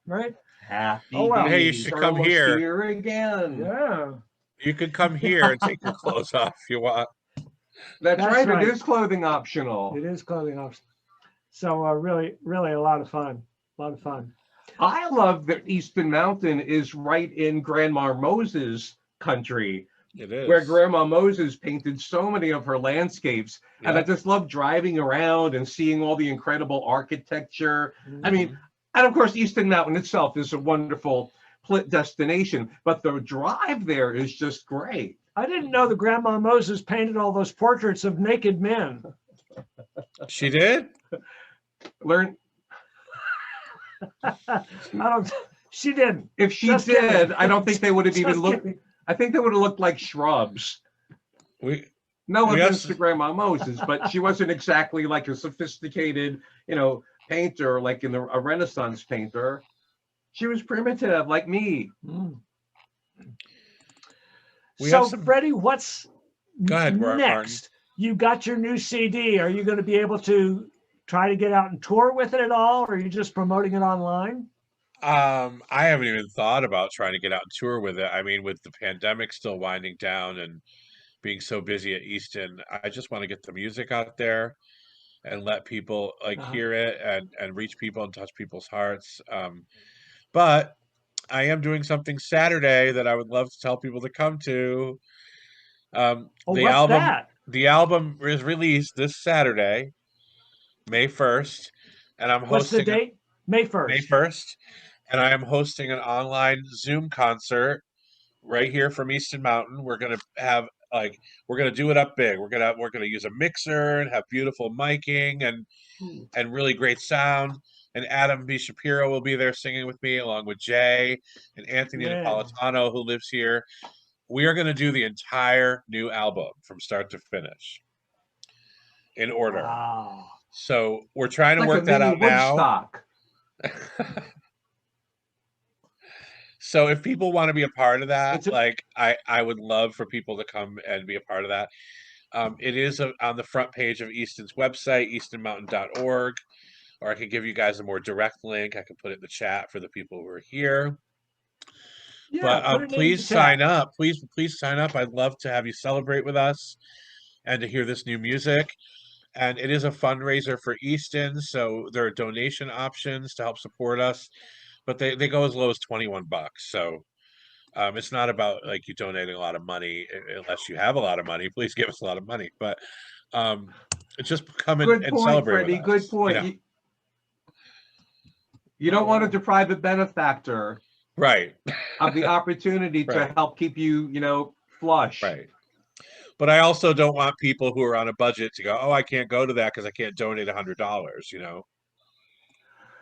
right? Happy Oh, well. Hey, you days should are come almost here. again. Yeah, You could come here and take your clothes off if you want. That's That's right. right. It is clothing optional. it is clothing option. So really a lot of fun. A lot of fun. I love that Easton Mountain is right in Grandma Mose's country. It is. where Grandma Moses painted so many of her landscapes. And I Yep. just love driving around and seeing all the incredible architecture. I mean, Mhm. and of course, Easton Mountain itself is a wonderful destination, but the drive there is just great. I didn't know that Grandma Moses painted all those portraits of naked men. She did? Learn I don't. She didn't. if she Just did, kidding. I don't think they would have even Just looked. kidding. I think they would have looked like shrubs. We No We offense also- to Grandma Moses, but she wasn't exactly like a sophisticated, painter, like a Renaissance painter. She was primitive, like me. Mm. We So, have some- Freddie, what's Go ahead, Martin. next? You got your new CD. Are you going to be able to try to get out and tour with it at all, or are you just promoting it online? I haven't even thought about trying to get out and tour with it. I mean, with the pandemic still winding down and being so busy at Easton, I just want to get the music out there and let people hear it and reach people and touch people's hearts. But I am doing something Saturday that I would love to tell people to come to. Oh, The what's album that? the album is released this Saturday, May 1st, and I'm What's the hosting date? May May 1st. 1st, and I am hosting an online Zoom concert right here from Easton Mountain. We're gonna have we're gonna do it up big. We're gonna use a mixer and have beautiful miking and really great sound. And Adam B. Shapiro will be there singing with me, along with Jay and Anthony Yeah. Napolitano, who lives here. We are gonna do the entire new album from start to finish in order. Wow. So we're trying to Like work a that mini out now. Woodstock. So if people want to be a part of that, It's a- I would love for people to come and be a part of that. It is on the front page of Easton's website, eastonmountain.org, or I can give you guys a more direct link. I can put it in the chat for the people who are here. Yeah, But put it in the please chat. sign up. Please sign up. I'd love to have you celebrate with us and to hear this new music. And it is a fundraiser for Easton, so there are donation options to help support us, but they go as low as $21. So it's not about you donating a lot of money unless you have a lot of money. Please give us a lot of money, but just come Good and point, celebrate Freddie. with us. Good point. You don't want to deprive a benefactor Right. of the opportunity to Right. help keep you, flush. Right. But I also don't want people who are on a budget to go, oh, I can't go to that because I can't donate $100,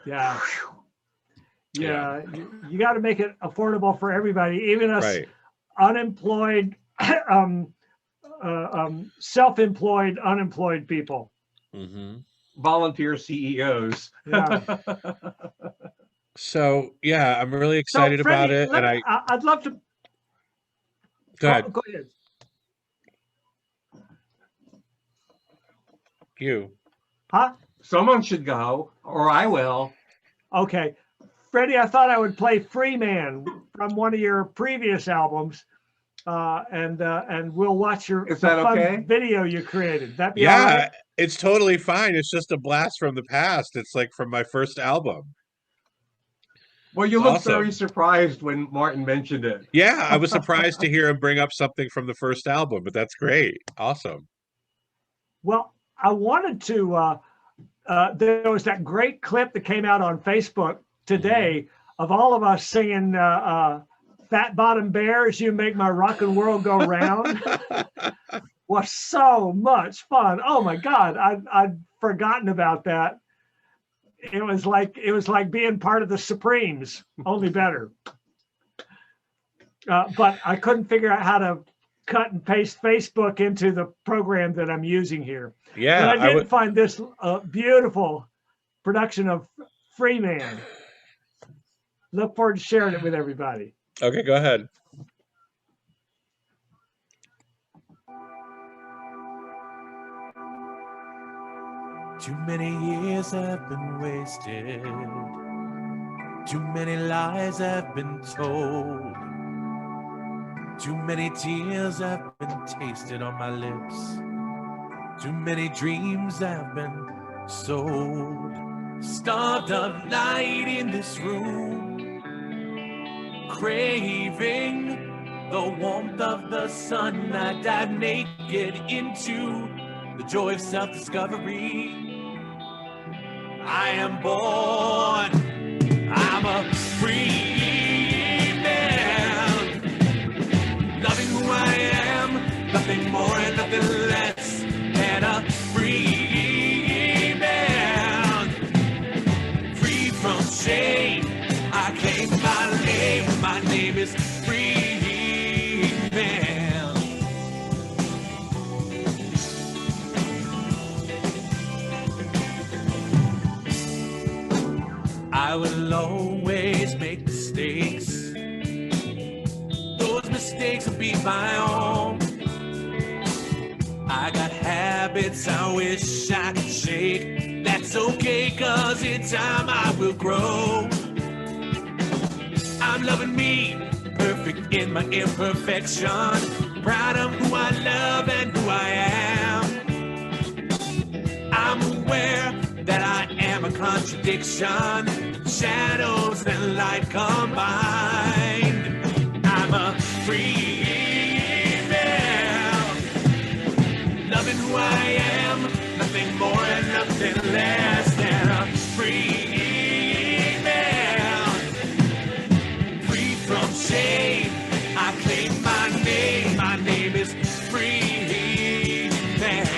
Yeah. Yeah. You got to make it affordable for everybody, even us Right. unemployed, self-employed, unemployed people. Mm-hmm. Volunteer CEOs. Yeah. So yeah, I'm really excited So, Freddie, about it. And I'd love to. go ahead. Go ahead. You. Huh? Someone should go, or I will. Okay. Freddie, I thought I would play Freeman from one of your previous albums, and we'll watch Is the that fun okay? video you created. That be all Yeah, right? it's totally fine. It's just a blast from the past. It's like from my first album. Well, you It's looked awesome. very surprised when Martin mentioned it. Yeah, I was surprised to hear him bring up something from the first album, but that's great. Awesome. Well, I wanted to. There was that great clip that came out on Facebook today of all of us singing "Fat Bottom Bears, You Make My Rockin' World Go Round." Was so much fun. Oh my God, I'd forgotten about that. It was like being part of the Supremes, only better. But I couldn't figure out how to cut and paste Facebook into the program that I'm using here. Yeah, But I did find this beautiful production of Freeman. Look forward to sharing it with everybody. Okay, go ahead. Too many years have been wasted. Too many lies have been told. Too many tears have been tasted on my lips. Too many dreams have been sold. Starved of night in this room, craving the warmth of the sun. I dive naked into the joy of self-discovery. I am born, I'm a free man, loving who I am, nothing more and nothing less than a free man, free from shame. I claim my name is Free Man. I will always make mistakes. Those mistakes will be my own. I got habits I wish I could shake. That's okay, 'cause in time I will grow. I'm loving me, perfect in my imperfection, proud of who I love and who I am. I'm aware that I am a contradiction, shadows and light combined. I'm a free man, loving who I am, nothing more and nothing less than a free man, free from shame. I claim my name is Free Man.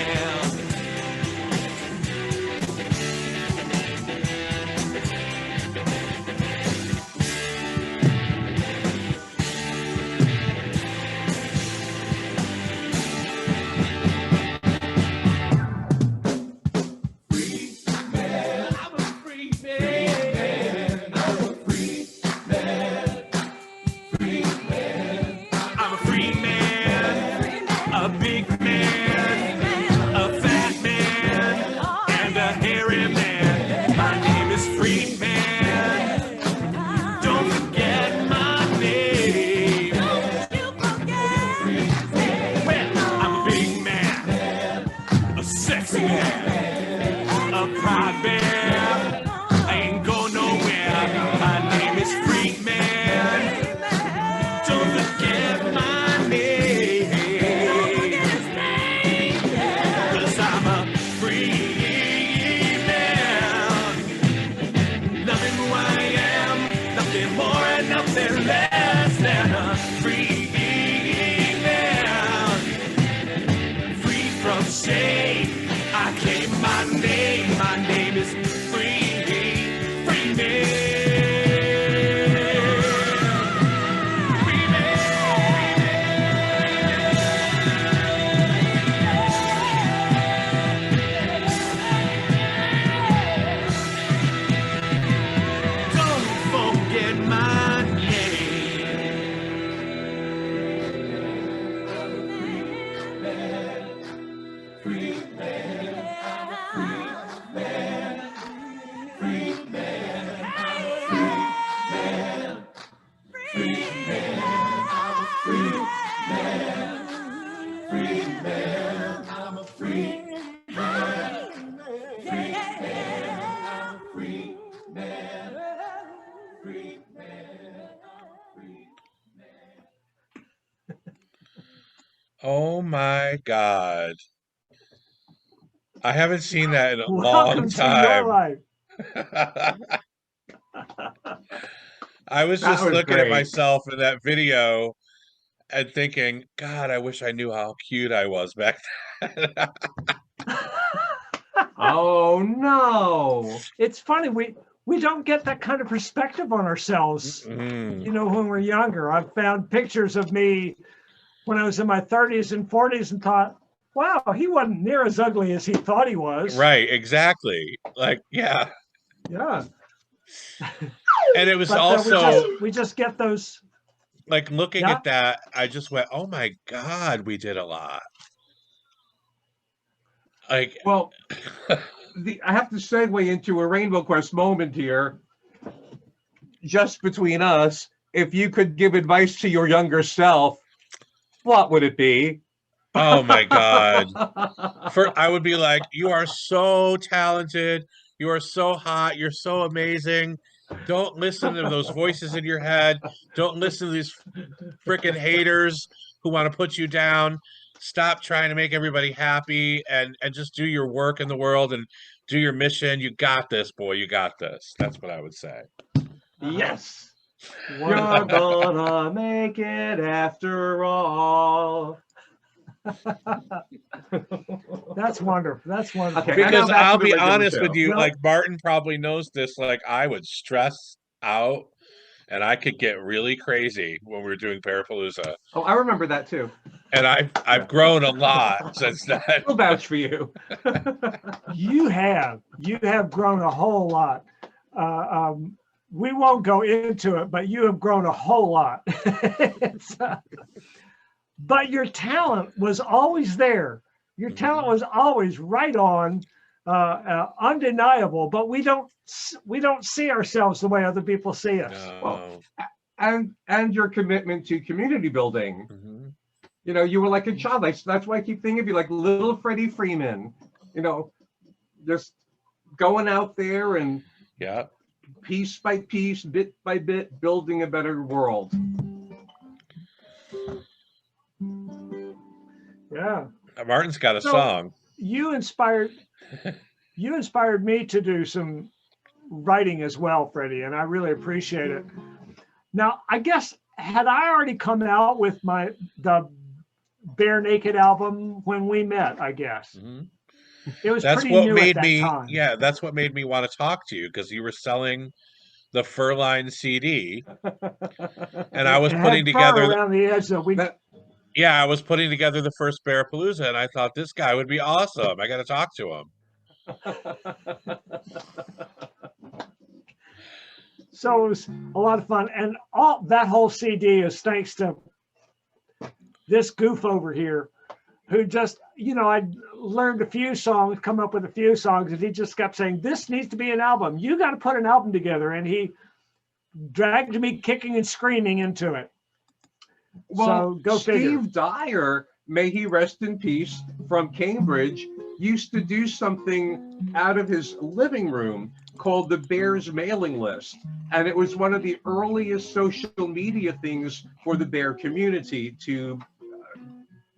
Oh my God. I haven't seen that in a long Welcome to your time. life. I was That just was looking at great. myself in that video and thinking, God, I wish I knew how cute I was back then. Oh no. It's funny, we don't get that kind of perspective on ourselves, Mm, you know, when we're younger. I've found pictures of me when I was in my 30s and 40s and thought, wow, he wasn't near as ugly as he thought he was. right, exactly. Like, yeah. Yeah. And it was But also we just get those. like looking Yeah. at that, I just went, oh my God, we did a lot. Like, Well, I have to segue into a Rainbow Quest moment here. Just between us, if you could give advice to your younger self, what would it be? oh my God. I would be like, you are so talented. You are so hot. You're so amazing. Don't listen to those voices in your head. Don't listen to these freaking haters who want to put you down. Stop trying to make everybody happy and just do your work in the world and do your mission. You got this, boy. You got this. That's what I would say. Yes. You're Wonderful. gonna make it after all. That's wonderful. That's wonderful. Okay, and Because now back to I'll the be regular honest with show. you, Well, like Martin probably knows this, like I would stress out and I could get really crazy when we were doing Parapalooza. Oh, I remember that too. And I've Yeah. grown a lot since then. We'll vouch for you. you have grown a whole lot. We won't go into it, but you have grown a whole lot. But your talent was always there. Your talent was always right on, undeniable. But we don't see ourselves the way other people see us. No. Well, and your commitment to community building. Mhm. You know, you were like a child. That's why I keep thinking of you like little Freddy Freeman. You know, just going out there and Yeah. piece by piece, bit by bit, building a better world. Yeah. Martin's got a So- song. You inspired me to do some writing as well, Freddie, and I really appreciate it. Now, I guess had I already come out with the Bare Naked album when we met, I guess. Mhm. It was That's pretty what new made at that me, time. yeah, that's what made me want to talk to you because you were selling the Furline CD and I was It putting had fur together, around the edge that we yeah, I was putting together the first Barapalooza and I thought this guy would be awesome. I got to talk to him. So it was a lot of fun. And all that whole CD is thanks to this goof over here who just, I learned a few songs, come up with a few songs, and he just kept saying, this needs to be an album. You got to put an album together. And he dragged me kicking and screaming into it. Well, So go figure. Steve Dyer, may he rest in peace, from Cambridge, used to do something out of his living room called the Bears mailing list. And it was one of the earliest social media things for the Bear community to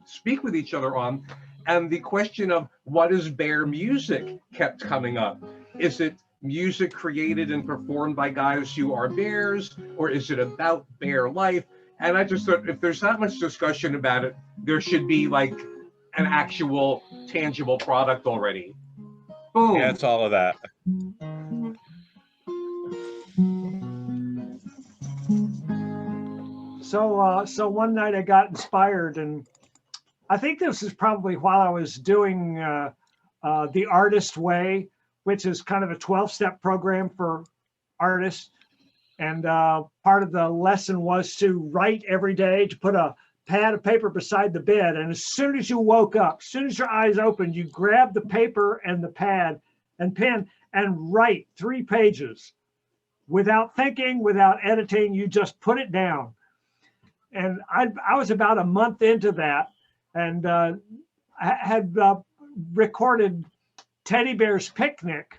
speak with each other on. And the question of what is Bear music kept coming up. Is it music created and performed by guys who are bears, or is it about bear life? And I just thought if there's that much discussion about it, there should be like an actual tangible product already. Boom. Yeah, it's all of that. So one night I got inspired, and I think this is probably while I was doing the Artist Way, which is kind of a 12-step program for artists. And part of the lesson was to write every day, to put a pad of paper beside the bed. And as soon as you woke up, as soon as your eyes opened, you grab the paper and the pad and pen and write 3 pages without thinking, without editing. You just put it down. And I was about a month into that, and I had recorded Teddy Bear's Picnic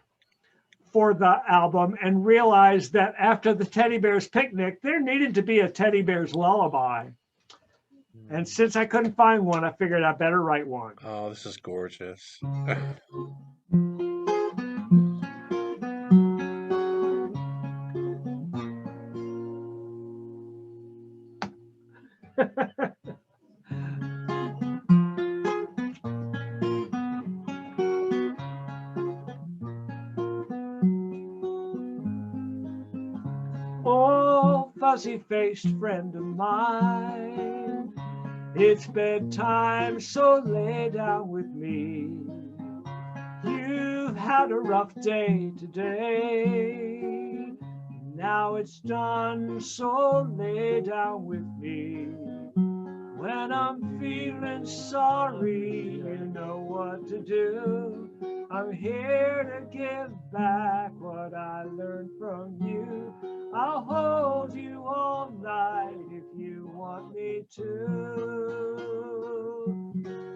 for the album and realized that after the Teddy Bear's Picnic, there needed to be a Teddy Bear's Lullaby. And since I couldn't find one, I figured I better write one. Oh, this is gorgeous. Oh, fuzzy-faced friend of mine, it's bedtime, so lay down with me. You've had a rough day today. Now it's done, so lay down with me. When I'm feeling sorry, you know what to do. I'm here to give back what I learned from you. I'll hold you all night if you want me to.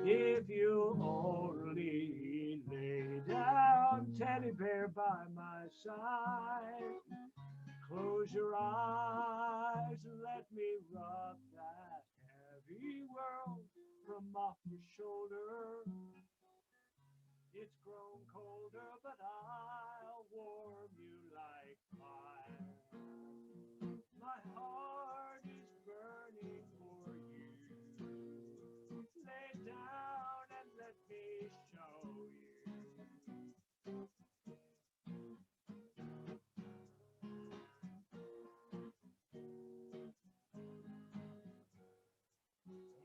If you only lay down, teddy bear by my side. Close your eyes and let me rub that heavy world from off your shoulder. It's grown colder, but I'll warm you like fire. My heart is burning for you. Lay down and let me show you.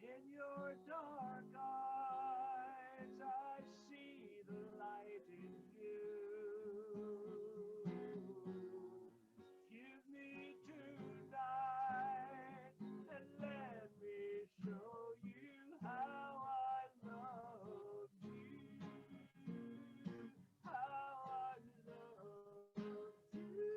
In your dark eyes, I see the light in you. Give me tonight and let me show you how I love you. How I love you.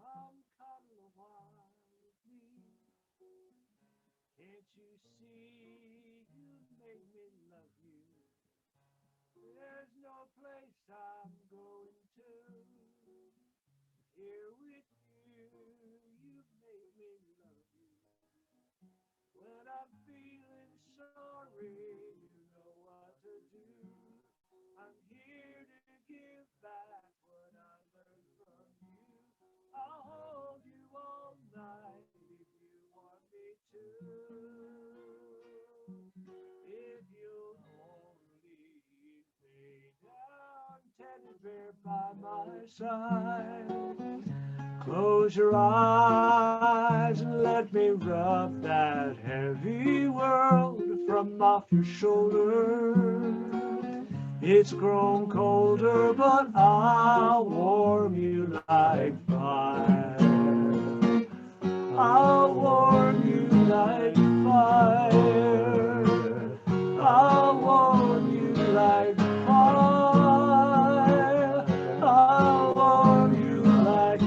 Come cuddle a while with me. Can't you see you make me love you? There's no place I'm going to. Here with you, you make me love you. When I'm feeling sorry, you know what to do. I'm here to give back what I learned from you. I'll hold you all night if you want me to. If you'll only lay down, teddy bear by my side. Close your eyes and let me rub that heavy world from off your shoulder. It's grown colder, but I'll warm you like fire. I'll warm you like fire. I'll warm you like fire. I'll warm you like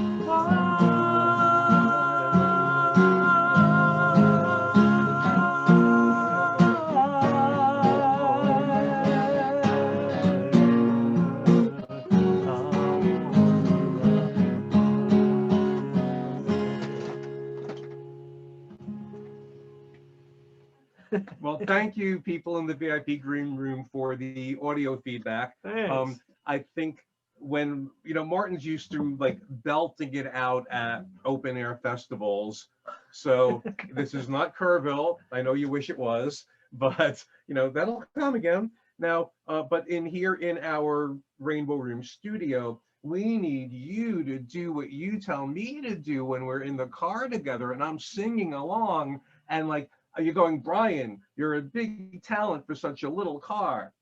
Well, thank you, people in the VIP green room, for the audio feedback. Thanks. I think when, Martin's used to like belting it out at open air festivals. So this is not Kerrville. I know you wish it was, but that'll come again. Now, but in here in our Rainbow Room studio, we need you to do what you tell me to do when we're in the car together and I'm singing along, and like, you're going, Brian, you're a big talent for such a little car.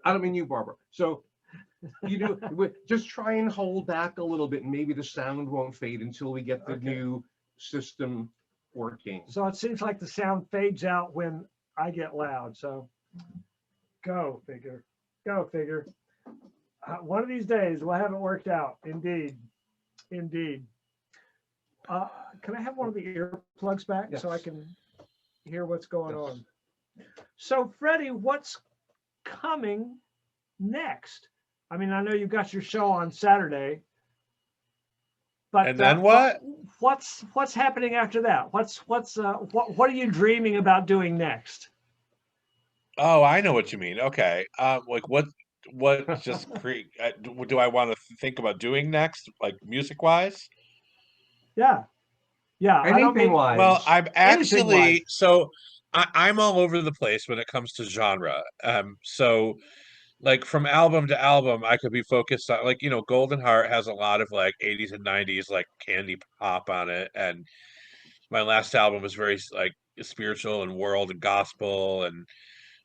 I don't mean you, Barbara. So just try and hold back a little bit, and maybe the sound won't fade until we get the new system working. So it seems like the sound fades out when I get loud. So go figure. Go figure. One of these days we'll have it worked out. Indeed. Indeed. Can I have one of the earplugs back? Yes. So I can hear what's going on? So Freddie, what's coming next? I mean, I know you've got your show on Saturday, but And then what? What's happening after that? What are you dreaming about doing next? Oh, I know what you mean. Okay. Like what just do I want to think about doing next, like music wise? Yeah. Yeah. I don't Anything mean, wise. Well, I'm Anything actually wise. so I'm all over the place when it comes to genre. So like from album to album, I could be focused on, like, Golden Heart has a lot of like 80s and 90s like candy pop on it, and my last album was very like spiritual and world and gospel, and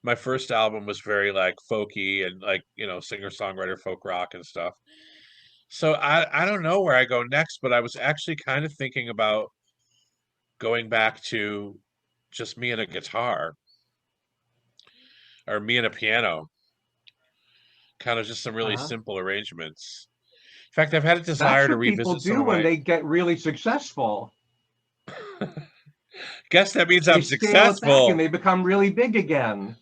my first album was very like folky and like, singer-songwriter folk rock and stuff. So I don't know where I go next, but I was actually kind of thinking about going back to just me and a guitar, or me and a piano. kind of just some really Uh-huh. simple arrangements. In fact, I've had a desire That's to what people revisit some do of when my. they get really successful. Guess that means They I'm scale it back and successful. they become really big again.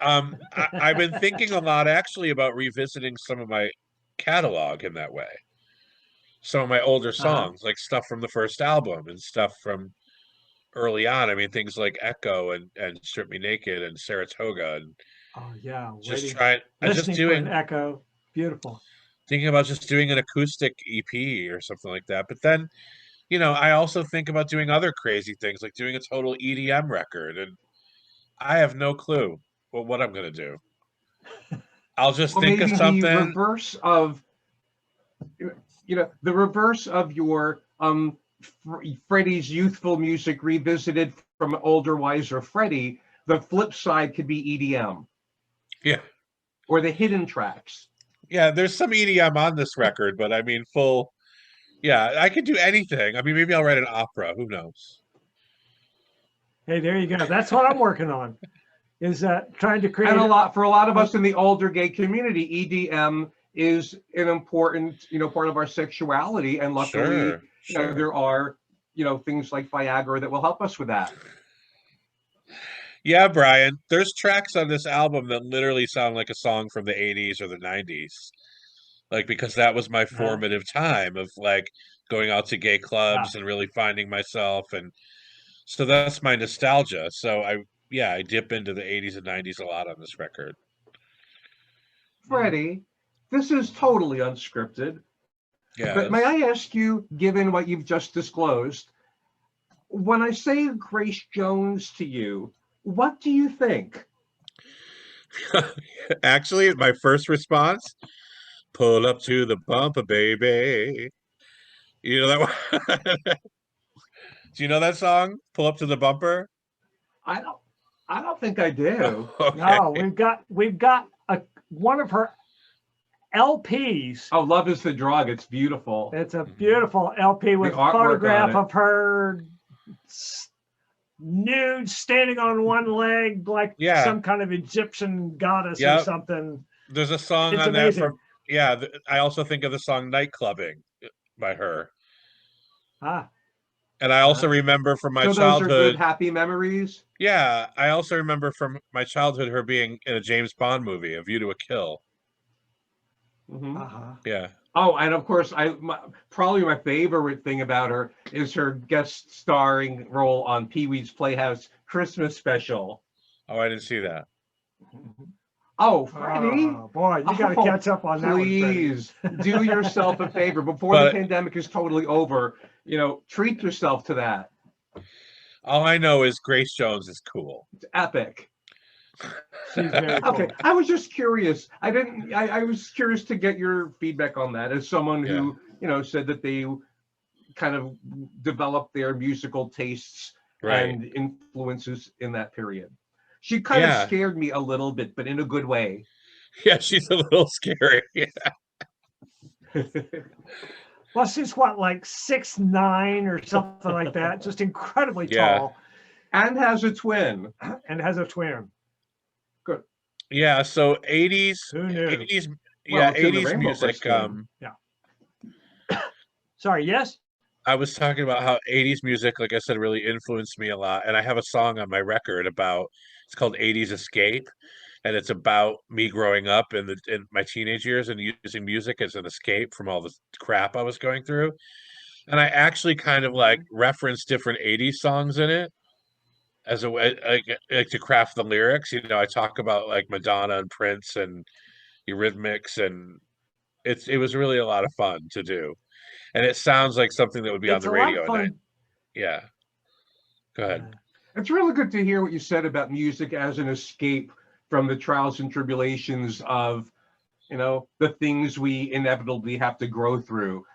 I've been thinking a lot actually about revisiting some of my catalog in that way. Some of my older Uh-huh. songs, like stuff from the first album and stuff from early on. I mean, things like Echo and Strip Me Naked and Saratoga, and Oh yeah, just waiting, trying, just listening for an doing, echo. Beautiful. thinking about just doing an acoustic EP or something like that. But then, I also think about doing other crazy things, like doing a total EDM record, and I have no clue what I'm gonna do. I'll just Well, think of maybe the something. reverse of, the reverse of your Freddie's youthful music revisited from older, wiser Freddie. The flip side could be EDM Yeah, or the hidden tracks. yeah. There's some EDM on this record, but I mean, full. Yeah, I could do anything. I mean, maybe I'll write an opera. Who knows? Hey, there you go. That's what I'm working on. Is trying to create And for a lot of us in the older gay community, EDM is an important, part of our sexuality. And luckily, Sure, sure. there are, things like Viagra that will help us with that. Yeah, Brian, there's tracks on this album that literally sound like a song from the 80s or the 90s. Like, because that was my uh, formative time of like going out to gay yeah. clubs and really finding myself. And so that's my nostalgia. So I dip into the 80s and 90s a lot on this record. Freddie, this is totally unscripted, but may Yes. I ask you, given what you've just disclosed, when I say Grace Jones to you, what do you think? Actually, my first response, pull up to the bumper, baby. You know that one? Do you know that song? Pull up to the bumper? I don't, I don't think I do. Okay. No, we've got one of her LPs. Oh, Love is the Drug. It's beautiful. It's a beautiful LP with The a artwork on photograph it. of her nude, standing on one leg, like Yeah. some kind of Egyptian goddess or Yep. something. There's a song It's on that amazing. from, yeah, I also think of the song Nightclubbing by her. Ah, And I also remember from my So those are good, childhood, happy memories. yeah, I also remember from my childhood her being in a James Bond movie, A View to a Kill. Mhm. uh-huh. Yeah. Oh, and of course, probably my favorite thing about her is her guest starring role on Pee Wee's Playhouse Christmas special. Oh, I didn't see that. Oh, Freddie, Oh boy, you got to Oh, catch up on that one, Freddie. please do yourself a favor before the But pandemic is totally over. Treat yourself to that. all I know is Grace Jones is cool. It's epic. She's very cool. Okay, I was just curious. I was curious to get your feedback on that as someone Yeah. who, said that they kind of developed their musical tastes Right. and influences in that period. She kind of Yeah. scared me a little bit, but in a good way. Yeah, she's a little scary. Well, she's what, like 6'9" or something like that, just incredibly Yeah. tall, And has a twin. and has a twin. Good. Yeah, so 80s, Who knew? 80s, Well, yeah, it's in the 80s Rainbow music. Push game. Sorry, yes? I was talking about how 80s music, like I said, really influenced me a lot. And I have a song on my record about, it's called 80s Escape. And it's about me growing up in my teenage years and using music as an escape from all the crap I was going through. And I actually kind of like reference different 80s songs in it as a way like to craft the lyrics. I talk about like Madonna and Prince and Eurythmics, and it was really a lot of fun to do. And it sounds like something that would be on It's the a lot radio of at night. fun. Yeah. Go ahead. It's really good to hear what you said about music as an escape from the trials and tribulations of, the things we inevitably have to grow through.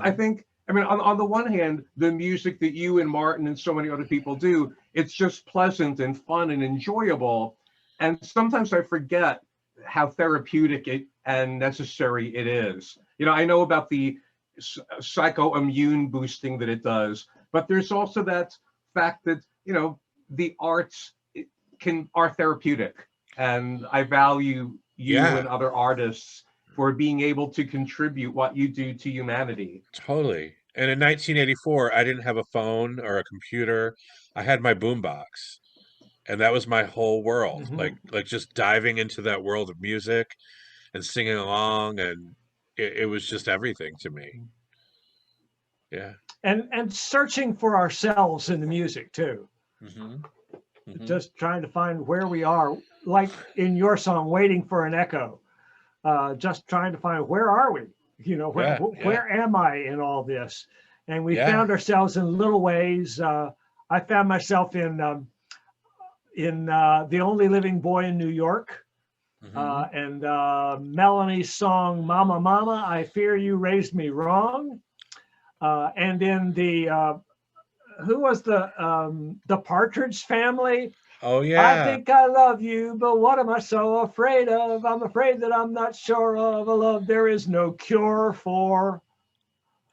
I think, on the one hand, the music that you and Martin and so many other people do, it's just pleasant and fun and enjoyable. And sometimes I forget how therapeutic and necessary it is. I know about the psychoimmune boosting that it does, but there's also that fact that, the arts are therapeutic. And I value, you Yeah. and other artists for being able to contribute what you do to humanity. Totally. And in 1984, I didn't have a phone or a computer. I had my boombox, and that was my whole world. Mhm. Like just diving into that world of music and singing along, and it was just everything to me. Yeah. And searching for ourselves in the music too. Hmm. Hmm. Just trying to find where we are, like in your song, Waiting for an Echo. Just trying to find where are we? You know, Yeah. where am I in all this? And we Yeah. found ourselves in little ways. I found myself in The Only Living Boy in New York. Hmm. And Melanie's song "Mama, Mama, I Fear You Raised Me Wrong," and in the who was the Partridge Family? Oh I yeah. think I love you, but what am I so afraid of? I'm afraid that I'm not sure of a love there is no cure for.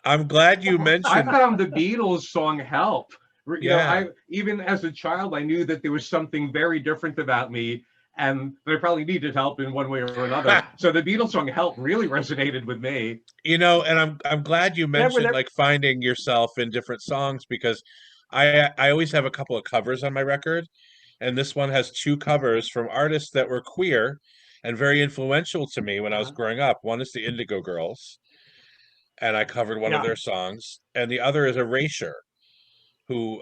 I'm glad you I mentioned. found the Beatles song "Help." You know, Yeah. I even as a child, I knew that there was something very different about me, and that I probably needed help in one way or another. So the Beatles song "Help" really resonated with me. You know, and I'm glad you mentioned There, like finding yourself in different songs because I always have a couple of covers on my record, and this one has two covers from artists that were queer and very influential to me when I was growing up. One is the Indigo Girls, and I covered one of yeah. their songs, and the other is Erasure, who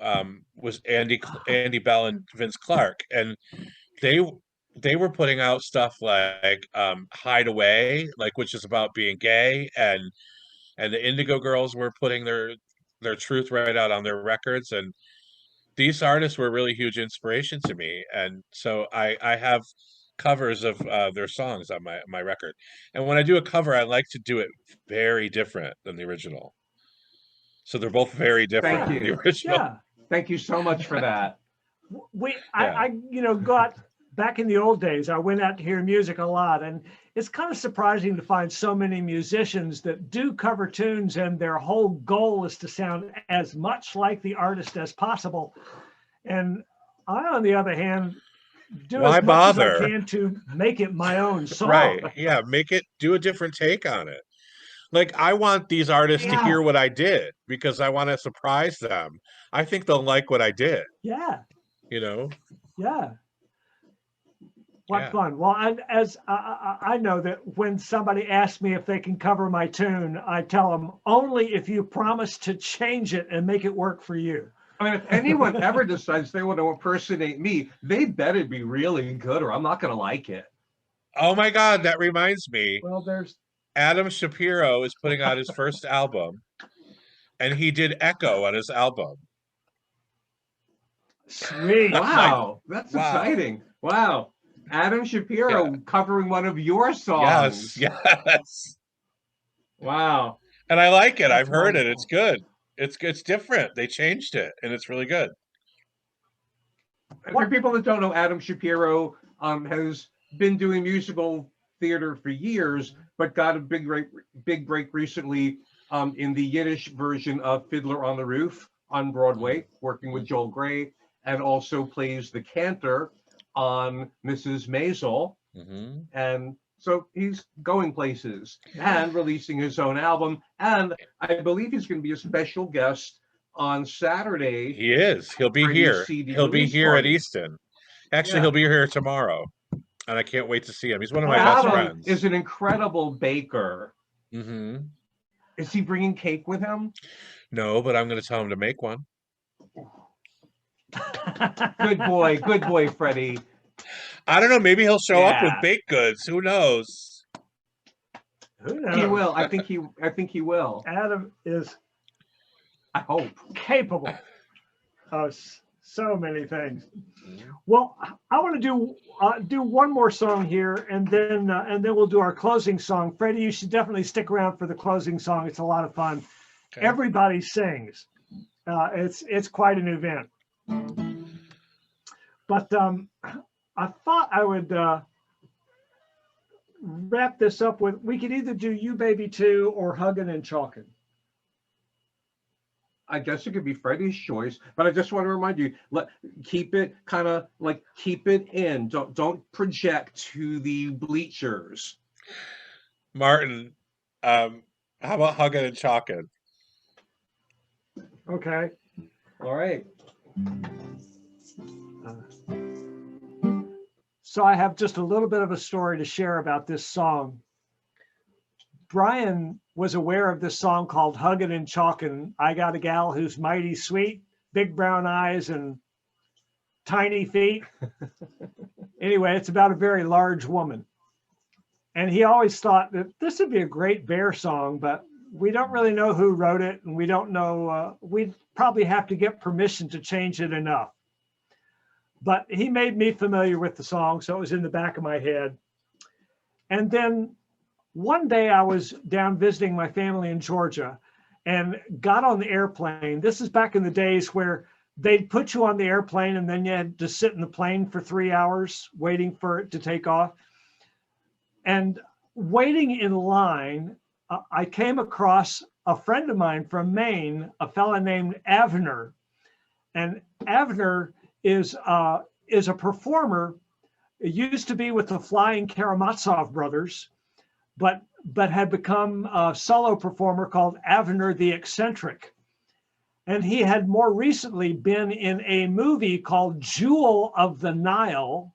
was Andy Bell and Vince Clarke, and they they were putting out stuff like Hideaway, like which is about being gay, and the Indigo Girls were putting their truth right out on their records, and these artists were really huge inspiration to me, and so I have covers of their songs on my record, and when I do a cover, I like to do it very different than the original, so they're both very different Thank Yeah. than the you. original. Yeah. Thank you so much for that. Yeah. I got back in the old days, I went out to hear music a lot, and it's kind of surprising to find so many musicians that do cover tunes and their whole goal is to sound as much like the artist as possible. And I, on the other hand, do Why as much as I bother? can to make it my own Right. song. Yeah, do a different take on it. Like I want these artists to Yeah. hear what I did because I want to surprise them. I think they'll like what I did, Yeah, you know? yeah. What Yeah. fun. Well, and as I know that when somebody asks me if they can cover my tune, I tell them only if you promise to change it and make it work for you. I mean, if anyone ever decides they want to impersonate me, they better be really good, or I'm not going to like it. Oh my God, that reminds me. Well, there's Adam Shapiro is putting out his first album, and he did Echo on his album. sweet. I'm like, Wow, that's wow. exciting. Wow. Adam Yeah. Shapiro covering one of your Yes, songs. yes. Wow, And I like it. I've that's heard it. It's wonderful. good. It's different. They changed it, and it's really good. And for people that don't know, Adam Shapiro has been doing musical theater for years, but got a big break recently in the Yiddish version of Fiddler on the Roof on Broadway, working with Joel Grey, and also plays the cantor on Mrs. Maisel. Hmm. And so he's going places and releasing his own album. And I believe he's going to be a special guest on Saturday He is. He'll be for the here. CD He'll be release here at party. Easton. Actually, Yeah. he'll be here tomorrow, and I can't wait to see him. He's one of my Oh, best Adam friends. is an incredible baker. Hmm. Is he bringing cake with him? No, but I'm going to tell him to make one. Good boy, Freddie. I don't know. Maybe he'll show up with Yeah. baked goods. Who knows? Who knows? He will. I think he will. Adam is I hope. capable of so many things. Well, I want to do one more song here, and then we'll do our closing song. Freddie, you should definitely stick around for the closing song. It's a lot of fun. Okay. Everybody sings. It's quite an event. But I thought I would wrap this up with, we could either do You Baby Too or Huggin' and Chalkin'. I guess it could be Freddie's choice, but I just want to remind you, keep it kind of like keep it in. Don't project to the bleachers. Martin, how about hugging and chalking? Okay. All right. So I have just a little bit of a story to share about this song. Brian was aware of this song called Huggin' and Chalkin'. I got a gal who's mighty sweet, big brown eyes and tiny feet. Anyway, it's about a very large woman. And he always thought that this would be a great bear song, but we don't really know who wrote it. And we don't know, we'd probably have to get permission to change it enough. But he made me familiar with the song, so it was in the back of my head. And then one day I was down visiting my family in Georgia and got on the airplane. This is back in the days where they'd put you on the airplane and then you had to sit in the plane for 3 hours waiting for it to take off. And waiting in line, I came across a friend of mine from Maine, a fella named Avner. And Avner is a performer. It used to be with the Flying Karamazov brothers, but had become a solo performer called Avner the Eccentric. And he had more recently been in a movie called Jewel of the Nile.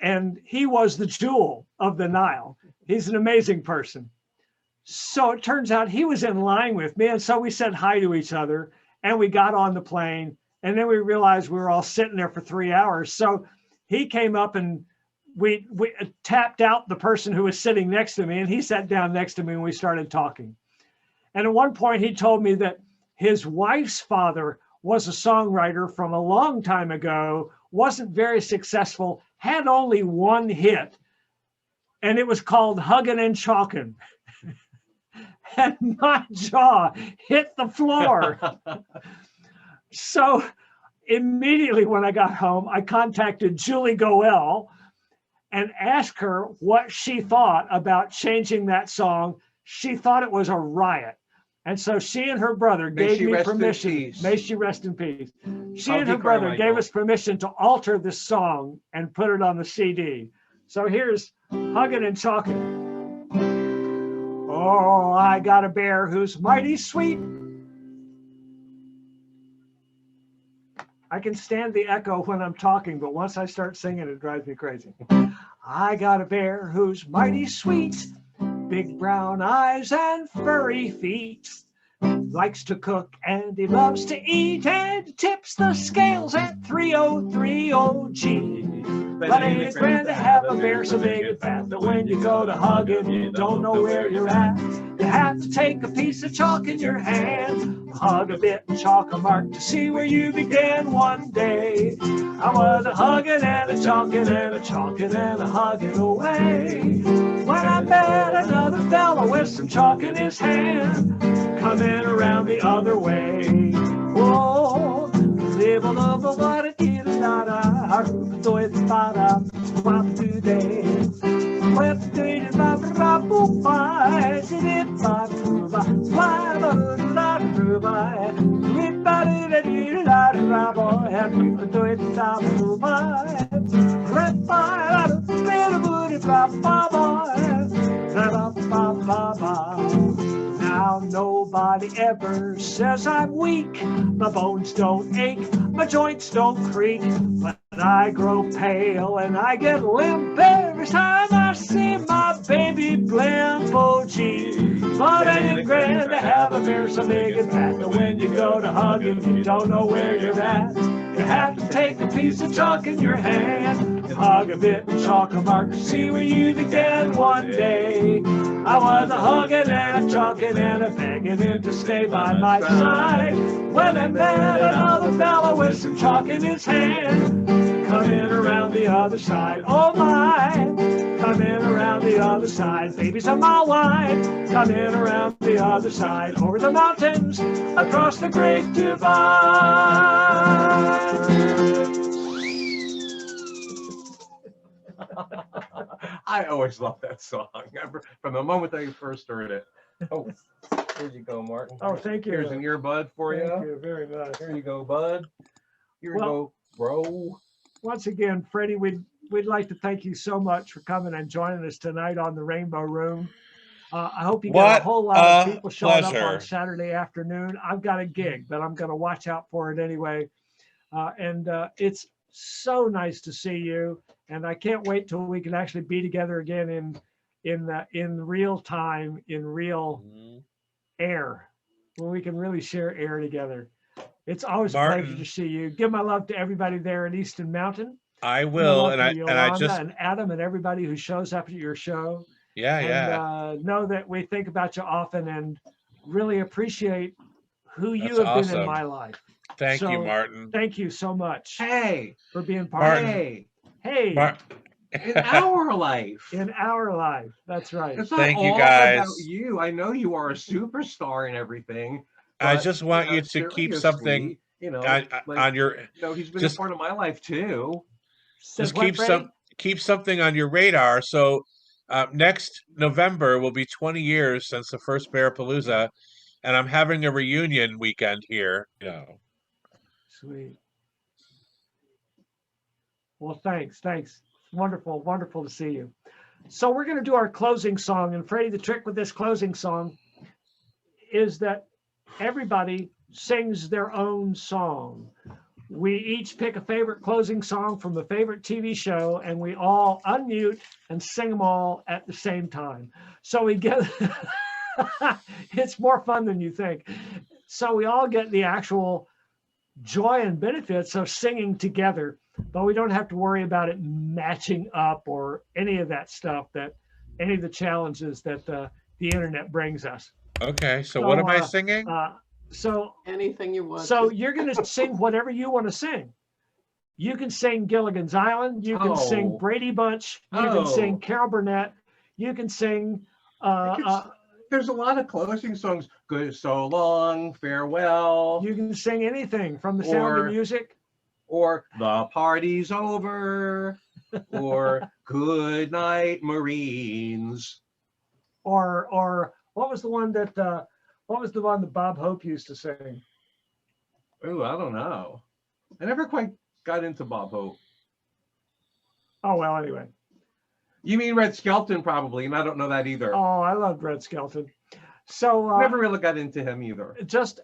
And he was the Jewel of the Nile. He's an amazing person. So it turns out he was in line with me. And so we said hi to each other and we got on the plane. And then we realized we were all sitting there for 3 hours. So he came up and we tapped out the person who was sitting next to me, and he sat down next to me and we started talking. And at one point he told me that his wife's father was a songwriter from a long time ago, wasn't very successful, had only one hit, and it was called Huggin' and Chalkin'. And my jaw hit the floor. So immediately when I got home, I contacted Julie Goel and asked her what she thought about changing that song. She thought it was a riot. And so she and her brother gave me permission. May she rest in peace. She and her brother gave us permission to alter this song and put it on the CD. So here's Huggin' and Chalkin'. Oh, I got a bear who's mighty sweet. I can stand the echo when I'm talking, but once I start singing, it drives me crazy. I got a bear who's mighty sweet, big brown eyes and furry feet. Likes to cook and he loves to eat and tips the scales at 3030G. But ain't it grand to have a bear so big and fat that when you go to hug him, you don't know where you're at? You have to take a piece of chalk in your hand, hug a bit and chalk a mark to see where you began one day. I was a hugging and a chalking and a chalking and a hugging away, when I met another fellow with some chalk in his hand, coming around the other way. Oh, live a love of what it is, not a do it, not a what do they? What do you love about why did it not prove? Why would not prove? Everybody that you like, boy, have you do it, not prove? Now nobody ever says I'm weak. My bones don't ache, my joints don't creak, but I grow pale and I get limp every time I see my baby blimp. Oh gee, but ain't it grand to have a bear so big and fat that when you go to hug him, you don't know where you're at? You have to take a piece of chalk in your hand, hug a bit and chalk a mark to see where you began one day. I was a hugging and a chalking and a begging him to stay by my side, when I met another fellow with some chalk in his hand, coming around the other side. Oh my, coming around the other side. Baby's a mile wide, coming around the other side, over the mountains, across the great divide. I always love that song. From the moment I first heard it. Oh. Here you go, Martin. Oh, thank you. Here's an earbud for you. Thank you very much. Here you go, bud. Here you Well, go, bro. Once again, Freddie, we'd like to thank you so much for coming and joining us tonight on the Rainbow Room. I hope you get a What whole lot of a people showing up pleasure. on Saturday afternoon. I've got a gig, but I'm going to watch out for it anyway. And it's so nice to see you. And I can't wait till we can actually be together again in real time, in real air, when we can really share air together. It's always a Martin. pleasure to see you. Give my love to everybody there in Easton Mountain. I Give my will, love and to I Yolanda just and Adam and everybody who shows up at your show. yeah, And yeah. know that we think about you often and really appreciate who you That's have been in awesome. my life. Thank you, So, Martin. Thank you so much Hey, for being part of it. hey, Hey, in our life. in our life. That's right. It's not Thank you, all guys. about you. I know you are a superstar and everything. I But, just want you know, to keep something seriously, you know, like, on your he's been just- a part of my life too. Says just what, Freddie? keep something on your radar. So next November will be 20 years since the first Bearpalooza, and I'm having a reunion weekend here. Sweet. Well, thanks. Wonderful, wonderful to see you. So we're going to do our closing song. And Freddie, the trick with this closing song is that everybody sings their own song. We each pick a favorite closing song from a favorite TV show, and we all unmute and sing them all at the same time. So we get, it's more fun than you think. So we all get the actual joy and benefits of singing together, but we don't have to worry about it matching up or any of that stuff, that any of the challenges that the internet brings us. Okay, so what am I singing? So Anything you want. So you're going to sing whatever you want to sing. You can sing Gilligan's Island. You can sing Brady Bunch. You can sing Carol Burnett. You can sing. There's a lot of closing songs. Good, so long, farewell. You can sing anything from The Sound of Music. Or The Party's Over. Or Good Night, Marines. Or what was the one that Bob Hope used to sing? Ooh, I don't know. I never quite got into Bob Hope. Oh, well, anyway. You mean Red Skelton, probably, and I don't know that either. Oh, I loved Red Skelton. So never really got into him either. Just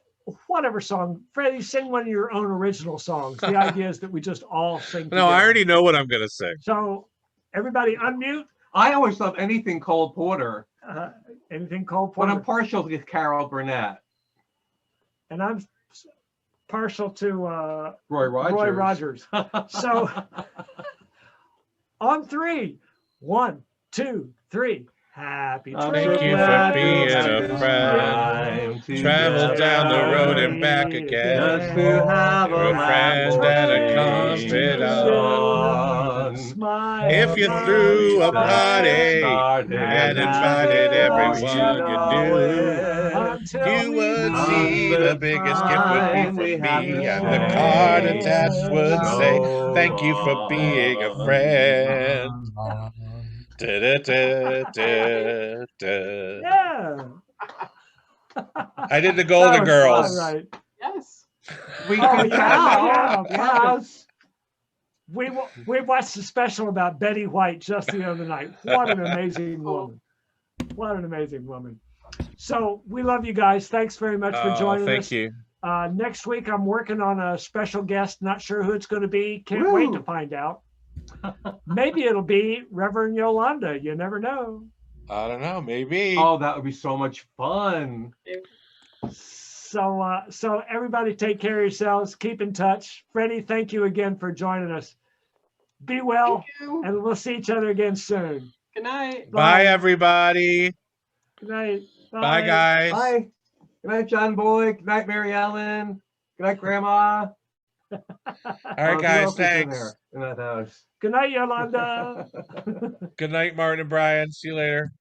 whatever song. Freddie, sing one of your own original songs. The idea is that we just all sing together. No, I already know what I'm going to sing. So everybody unmute. I always love anything Cole Porter. Anything Cole Porter. But I'm partial to Carol Burnett. And I'm partial to Roy Rogers. So on three. 1, 2, 3. Happy Thank you for being a friend. Travel down the road and back again. Just to have a friend and a confidant. If you threw a party and invited everyone you knew, you would see the biggest gift would be from me, and the card attached would say, "Thank you for being a friend." Da, da, da, da, da. Yeah. I did the Golden Girls. Right. Yes. We could tell. Yes. We watched a special about Betty White just the other night. What an amazing woman. What an amazing woman. So we love you guys. Thanks very much for joining us. Thank you. Next week, I'm working on a special guest. Not sure who it's going to be. Can't wait to find out. Maybe it'll be Reverend Yolanda. You never know. I don't know. Maybe. Oh, that would be so much fun. So everybody take care of yourselves. Keep in touch. Freddie, thank you again for joining us. Be well, and we'll see each other again soon. Good night. Bye, everybody. Good night. Bye, guys. Bye. Good night, John Boy. Good night, Mary Ellen. Good night, Grandma. All right, guys. Thanks. In that house. Good night, Yolanda. Good night, Martin and Brian. See you later.